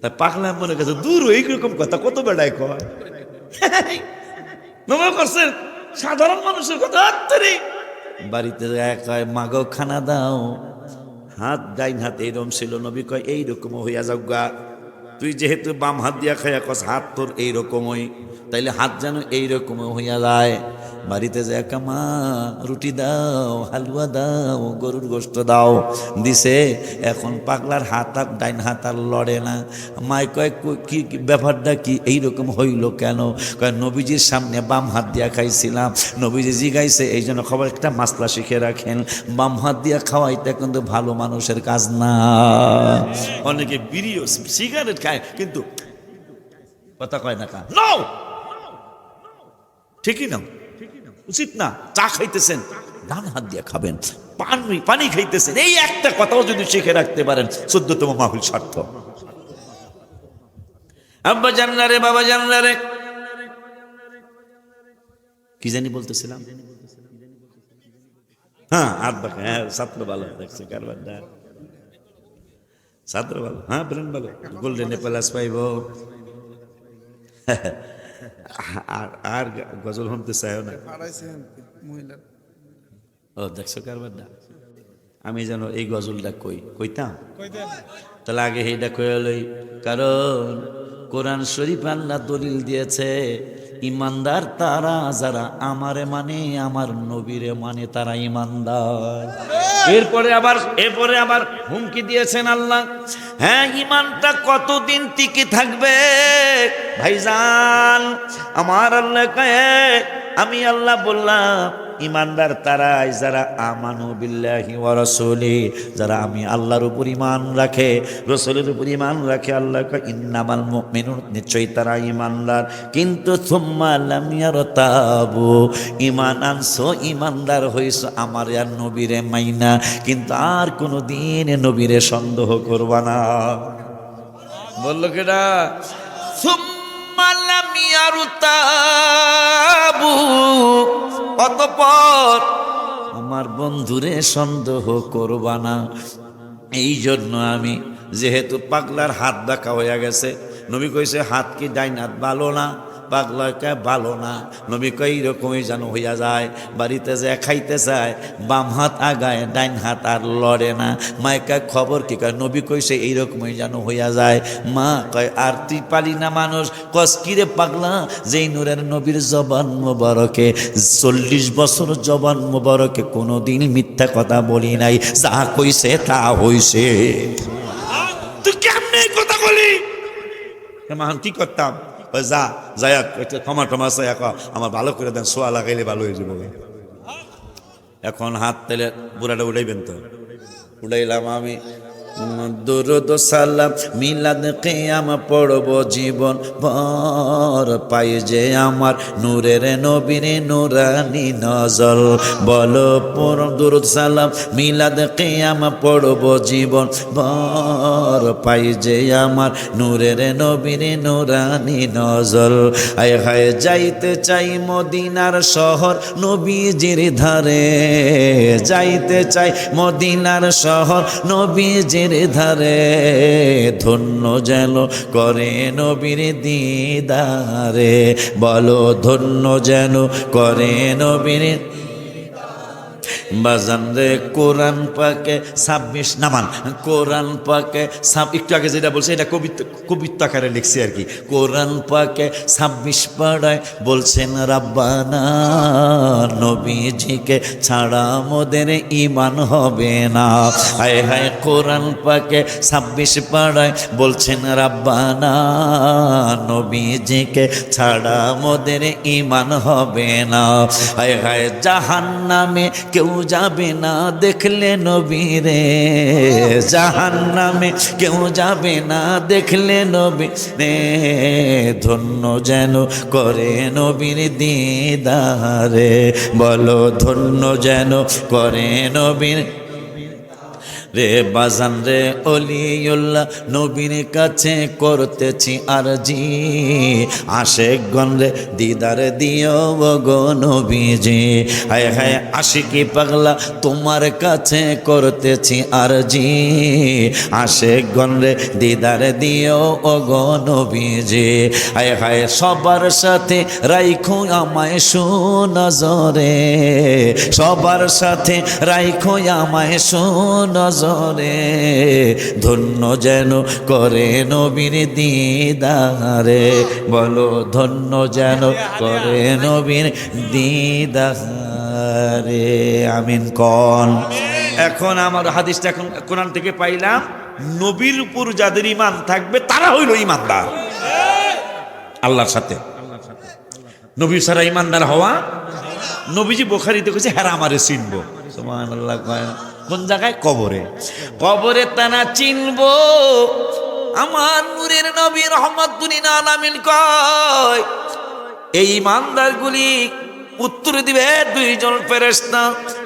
তা পাগলা মনে কাছে দূর এইরকম কথা কত বেড়ায় কয়। নবী করছেন সাধারণ মানুষের কথা। বাড়িতে কয় মাগো খানা দাও, হাত ডাইন হাত এইরকম ছিল। নবী কয় এইরকম হইয়া যাক গা। তুই যেহেতু বাম হাত দিয়া খাইয়া কস হাত তোর এইরকমই, তাইলে হাত যেন এইরকম হইয়া যায়। বাড়িতে যে একা মা রুটি দাও, হালুয়া দাও, গরুর গোশত দাও, দিছে। এখন পাগলার হাত আর ডাইন হাত আর লড়ে না। মায় কয় কি ব্যাপারটা কি এইরকম হইল কেন? কয় নবীজির সামনে বাম হাত দিয়া খাইছিলাম, নবীজি জিগাইছে, এই জন্য খবর একটা মাসলা শিখে রাখেন, বাম হাত দিয়া খাওয়াইতে কিন্তু ভালো মানুষের কাজ না। অনেকে বিড়িও সিগারেট খায় কিন্তু কথা কয় না কা নাও, ঠিকই না, উচিত না। চা খাইতেছেন ডান হাত দিয়ে খাবেন, পানি খাইতেছেন, এই একটা কথাও যদি শিখে রাখতে পারেন 14তম মাহফিল সার্থক। আব্বা জানলারে, বাবা জানলারে, কি জানি বলতেছিলাম। হ্যাঁ আব্বা, হ্যাঁ ছাত্র ভালো দেখছে কারবারটা, ছাত্র ভালো, হ্যাঁ ব্রেন ভালো, গোল্ডেন প্লাস পাইব। আর গজল শুনতে চাইও না। ও দেখছো কারবারটা। আমি যেন এই গজলটা কইতাম, তাহলে আগে এইটা কয়ে লই। কারণ কোরআন শরীফ আল্লাহ দলিল দিয়েছে, ইমানদার তারা যারা আমারে মানে, আমার নবীরে মানে, তারা ইমানদার। এরপরে আবার হুমকি দিয়েছেন আল্লাহ, হ্যাঁ ইমানটা কতদিন টিকে থাকবে ভাইজান? আমার আল্লাহ কয়ে, আমি আল্লাহ বললাম ইমানদার তারাই যারা আমানু বিল্লাহি ওয়া রাসূলি, যারা আমি আল্লাহর উপর ঈমান রাখে, রাসূলের উপর ঈমান রাখে। আল্লাহ কয় ইন্নামাল মুমিনুন, নিশ্চয়ই তারা ঈমানদার, কিন্তু সুম্মা লাম ইয়ারতাবু, ঈমান আনছো, ঈমানদার হইছো আমার আর নবীরে মাইনা, কিন্তু আর কোনোদিন নবীরে সন্দেহ করবা না। বললো কেডা? সুম্মা লাম ইয়ারতাবু, অতঃপর আমার বন্ধুরে সন্দেহ করবা না। এই জন্য আমি, যেহেতু পাগলার হাত দেখা হয়ে গেছে, নবী কইছে হাত কি ডাইন হাত ভালো না? পাগলা কয় ভালো না। নবী কয় এইরকমই যেন হইয়া যায়। বাড়িতে যে খাইতে চায়, বাম হাত আগায়, ডাইন হাত আর লড়ে না। মায় কয় খবর কি? কয় নবী কইছে এইরকমই যেন হইয়া যায়। মা কয় আর তুই পালি না মানুষ? কস কিরে পাগলা, যেই নূরের নবীর জবান মোবারকে 40 বছর জবান মোবারকে কোনোদিন মিথ্যা কথা বলি নাই, যা কইছে তা হইছে। তুই কেমনে কথা বলি? মাহান কি করতাম? যা যাই ক্ষমা টমা চাই, আমার ভালো করে দেন, সোয়া লাগাইলে ভালো হয়ে যাবে। এখন হাত তেলে বুড়াটা উঠাইবেন তো, উঠাইলাম আমি, দুরুদ সালাম মিলাদ কিয়াম পড়ব জীবন ভর, পাই যে আমার নূরের নবীর নূরানি নজর। বলো দুরুদ সালাম মিলাদ কিয়াম পড়ব জীবন ভর, পাই যে আমার নূরের নবীর নূরানি নজর। আয় হায় যাইতে চাই মদিনার শহর নবীজির ধারে, যাইতে চাই মদিনার শহর নবীজির ধারে, ধন্য যেন করে নবীর দিদারে। বলো ধন্য যেন করে নবীর বাজান রে। কোরআন পাকে 26 নামান, কোরআন পাকে একটু আগে যেটা বলছে এটা কবিত্ব আকারে লিখছি আর কি। কোরআন পাকে 26 পাড়ায় বলছেন রাব্বানা, নবীজিকে ছাড়া মোদের ঈমান হবে না। হায় হায় কোরআন পাকে 26 পাড়ায় বলছেন রাব্বানা, নবীজিকে ছাড়া মোদের ঈমান হবে না। হায় হায় জাহান্নামে কেউ যাবে না দেখলে নবীরে, জাহান্নামে কেউ যাবে না দেখলে নবীরে, ধন্য যেন করে নবীর দিদারে। বলো ধন্য যেন করে নবীর রে। বাজান রে অলিউল্লাহ নবীর কাছে করতেছি আরজি, আশেকগণ রে দিদার দিও গো নবীজি। হায় হায় আশিকি পাগলা তোমার কাছে করতেছি আরজি, আশেকগণ রে দিদার দিও গো নবীজি। হায় হায় সবার সাথে রাইখো আমায় সুনজরে, সবার সাথে রাইখো আমায় সুনজরে, ধন্য যেন করে নবীর দিদারে। বলো ধন্য যেন করে নবীর দিদারে। আমিন কোন। এখন আমার হাদিসটা এখন কোরআন থেকে পাইলাম, নবীর উপর যাদের ঈমান থাকবে তারা হইল ঈমানদার আল্লাহর সাথে। নবী ছাড়া ঈমানদার হওয়া, নবীজি বুখারীতে কইছে হেরা আমারে চিনবো। সুবহানাল্লাহ। কোন জায়গায়? কবরে। কবরে তারা চিনবো আমার নূরের নবী রহমাতুল লিল আলামিন কয় এই ঈমানদারগুলি উত্তর দিবে দুইজন ফেরেশতা,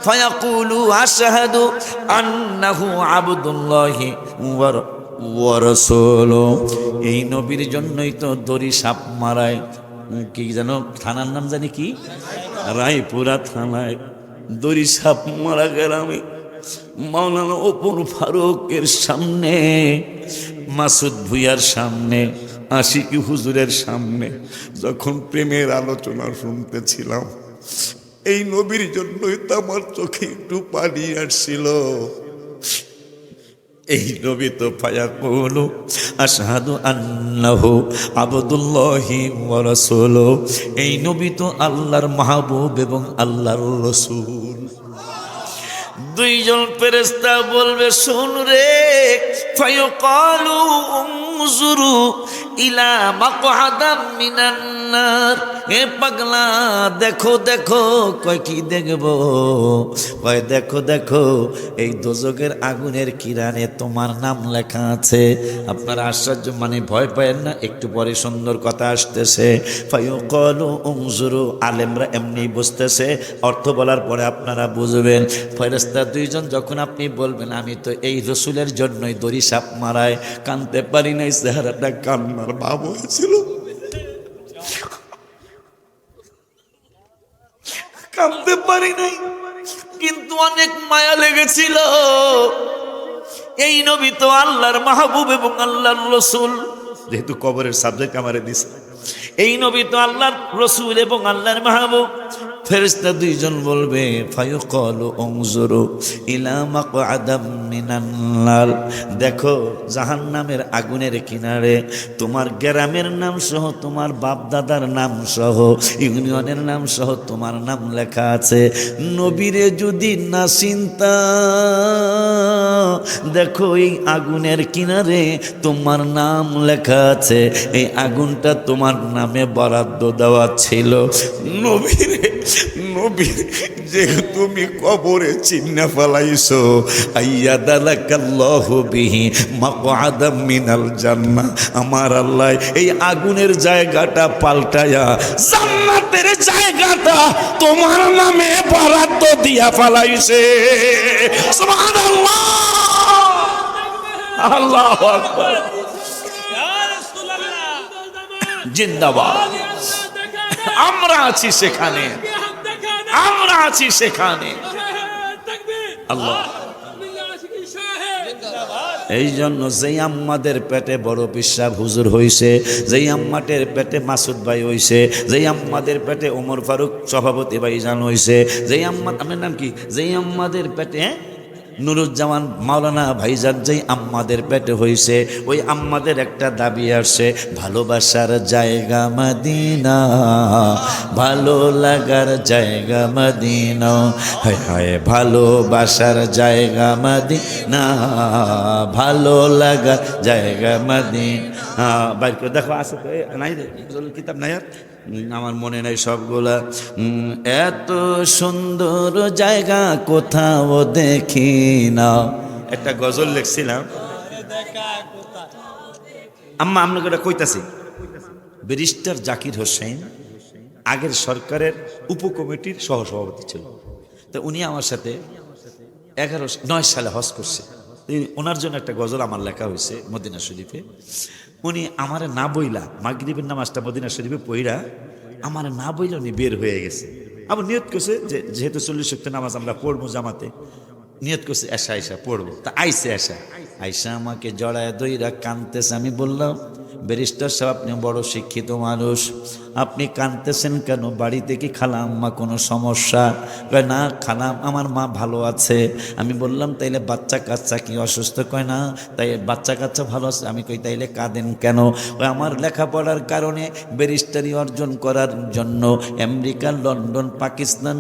ফায়াকুলু আশহাদু আন্নাহু আবদুল্লাহি ওয়া রাসূলুহু। এই নবীর জন্যই তো দড়ি সাপ মারায়, কি জানো থানার নাম জানি কি, রায়পুরা থানায় দড়ি সাপ মারা গ্রামে মাওলানা ওপর ফারুকের সামনে, মাসুদ ভুইয়ার সামনে, আশিকি হুজুরের সামনে যখন প্রেমের আলোচনা শুনতেছিলাম, এই নবীর জন্যই তো আমার চোখে একটু পানি আসছিল। এই নবী তো ফায়াকুলু আশহাদু আন্নাহু আবদুল্লাহি ওয়া রাসূলুহু। এই নবী তো আল্লাহর মাহবুব এবং আল্লাহর রাসূল। দুইজন ফেরেশতা বলবে শুন রে, ফায়াকালু উনজুরু ইলা মাকআদাম মিনান নার। এ পাগলা দেখো দেখো, কয় কি দেখবো? কয় দেখো দেখো এই দোজখের আগুনের কিরানে তোমার নাম লেখা আছে। আপনারা আশ্চর্য মানে ভয় পায়েন না, একটু পরে সুন্দর কথা আসতেছে। ফায়াকালু উনজুরু, আলেমরা এমনি বুঝতেছে, অর্থ বলার পরে আপনারা বুঝবেন। ফেরেশতা দুইজন যখন আপনি বলবেন আমি তো এই রসুলের জন্যই দড়ি সাপ মারায় কানতে পারি নাই, চেহারাটা কান্নার ভাব হয়েছিল, কানতে পারি নাই, কিন্তু অনেক মায়া লেগেছিল। এই নবী তো আল্লাহর মাহবুব এবং আল্লাহর রসুল, যেহেতু কবরের সাবজেক্ট আমারে দিছে, এই নবী তো আল্লাহর রসুল এবং আল্লাহর মাহবুব। ফেরেশতা দুইজন বলবে ফায়াকালু উনজুরু ইলা মাকআদাম মিনান নার। দেখো জাহান্নামের আগুনের কিনারে তোমার গ্রামের নাম সহ, তোমার বাপ দাদার নাম সহ, ইউনিয়নের নাম সহ তোমার নাম লেখা আছে। নবীরে যদি না চিন্তা, দেখো এই আগুনের কিনারে তোমার নাম লেখা আছে, এই আগুনটা তোমার নামে বরাদ্দ দেওয়া ছিল। নবীরে নবী যে তুমি কবরে চিন্না ফেলাইছো, আইয়া দালাকাল্লাহু বিহি মাকআদাম মিনাল জান্নাহ, আমার আল্লাহ এই আগুনের জায়গাটা পাল্টায়া জান্নাতের জায়গাটা তোমার নামে বরাদ্দ দিয়া ফেলাইছে। সুবহানাল্লাহ, আল্লাহু আকবার, জিন্দাবাদ। আমরা আছি সেখানে, আমরা আছি সেখানে। আল্লাহ, এই জন্য যেই আম্মাদের পেটে বড় পিসাব হুজুর হইছে, যেই আম্মাটের পেটে মাসুদ ভাই হইছে, যেই আম্মাদের পেটে ওমর ফারুক সভাপতি ভাইজান হইছে, যেই আম্মা, আপনার নাম কি, যেই আম্মাদের পেটে নুরুজ্জামান মাওলানা ভাইজান যেই আম্মাদের পেটে হইছে, ওই আম্মাদের একটা দাবি আসছে, ভালোবাসার জায়গা মদিনা, ভালো লাগার জায়গা মদিনা, হায় হায় ভালোবাসার জায়গা মদিনা, ভালো লাগার জায়গা মদিনা। বাইর করে দেখো, আছে তো নাই কিতাব নাই আর আমার মনে নাই সবগুলা। এত সুন্দর জায়গা কোথাও দেখি না, একটা গজল লিখছিলাম। আম্মা আপনাকে এটা কইতাছি, ব্যারিস্টার জাকির হোসেন আগের সরকারের উপকমিটির সহসভাপতি ছিল। তো উনি আমার সাথে 9 সালে হজ করছে। ওনার জন্য একটা গজল আমার লেখা হয়েছে মদিনা শরীফে। উনি আমারে না বইলা মাগরিবের নামাজটা মদিনা শরীফে পইরা আমারে না বইলা উনি বের হয়ে গেছে। আবার নিয়ত করছে যে যেহেতু 40 ওয়াক্ত নামাজ আমরা পড়বো জামাতে, নিয়ত করছে এসা আইসা পড়বো। তা আইসে আইসা আমাকে জড়ায় দইরা কানতেছে। আমি বললাম, ব্যারিস্টার সাহেব আপনি বড় শিক্ষিত মানুষ, আপনি কাঁদতেছেন কেন? বাড়িতে কি খালা আম্মা কোনো সমস্যা? কয় না খালা আমার মা ভালো আছে। আমি বললাম তাইলে বাচ্চা কাচ্চা কি অসুস্থ? কয় না, তাই বাচ্চা কাচ্চা ভালো আছে। আমি কই তাইলে কাঁদেন কেন? ওই আমার লেখাপড়ার কারণে ব্যারিস্টারি অর্জন করার জন্য America, London, Pakistan,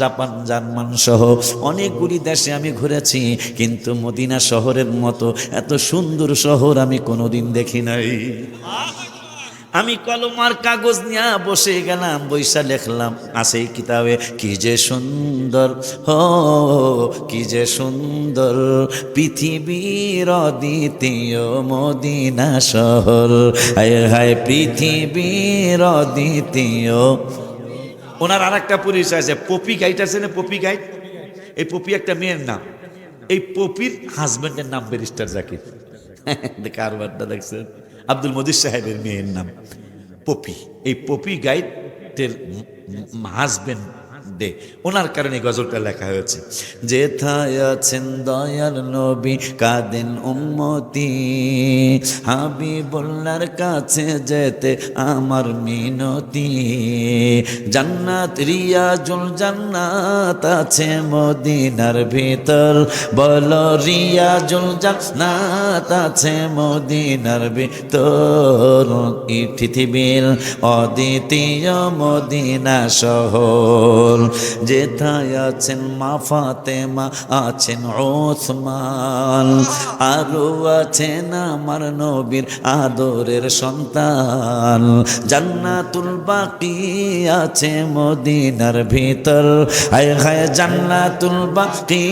Japan, German সহ অনেকগুলি দেশে আমি ঘুরেছি, কিন্তু মদিনা শহরের মতো এত সুন্দর শহর আমি কোনোদিন দেখি নাই। আমি কলমার কাগজ নিয়ে বসে গেলাম, বইসা লিখলাম, আছে কিতাবে, কি যে সুন্দর হো, কি যে সুন্দর পৃথিবীর অদ্বিতীয় মদিনা শহর, হায় হায় পৃথিবীর অদ্বিতীয়। ওনার আর একটা পরিচয় আছে, পপি গাইড আছে না, পপি গাইড। এই পপি একটা মেয়ের নাম, এই পপির হাজব্যান্ডের নাম ব্যারিস্টার জাকির। কারবারটা দেখছেন, আব্দুল মজিদ সাহেবের মেয়ের নাম পপি। এই পপি গাইডের হাজবেন্ড দে, ওনার কারণে গজলটা লেখা হয়েছে। যেথায় আছেন দয়াল নবী কাঁদেন উম্মতি, হাবিবুল্লাহর কাছে যেতে আমার মিনতি, জান্নাত রিয়াজুল জান্নাত আছে মদিনার ভিতর, বলো রিয়াজুল জান্নাত আছে মদিনার ভিতর, এই পৃথিবীর অদ্বিতীয় মদিনা শহর। যেথায় আছেন মা ফাতেমা, আছেন ওসমান, আরো আছেন আমার নবীর আদরের সন্তান, জান্নাতুল বাকি আছে মদিনার ভিতর, হায় হায় জান্নাতুল বাকি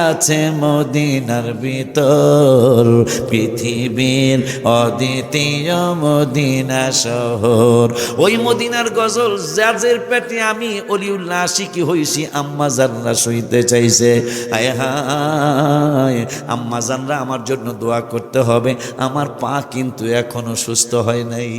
আছে মদিনার ভিতর, পৃথিবীর অদ্বিতীয় মদিনা শহর। ওই মদিনার গজল যাদের পেটে আমি অলিউল্লাহ আশিকি হইছি, আম্মা জানরা সইতে চাইছে। আয় হায়, আম্মা জানরা আমার জন্য দোয়া করতে হবে, আমার পা কিন্তু এখনো সুস্থ হয় নাই।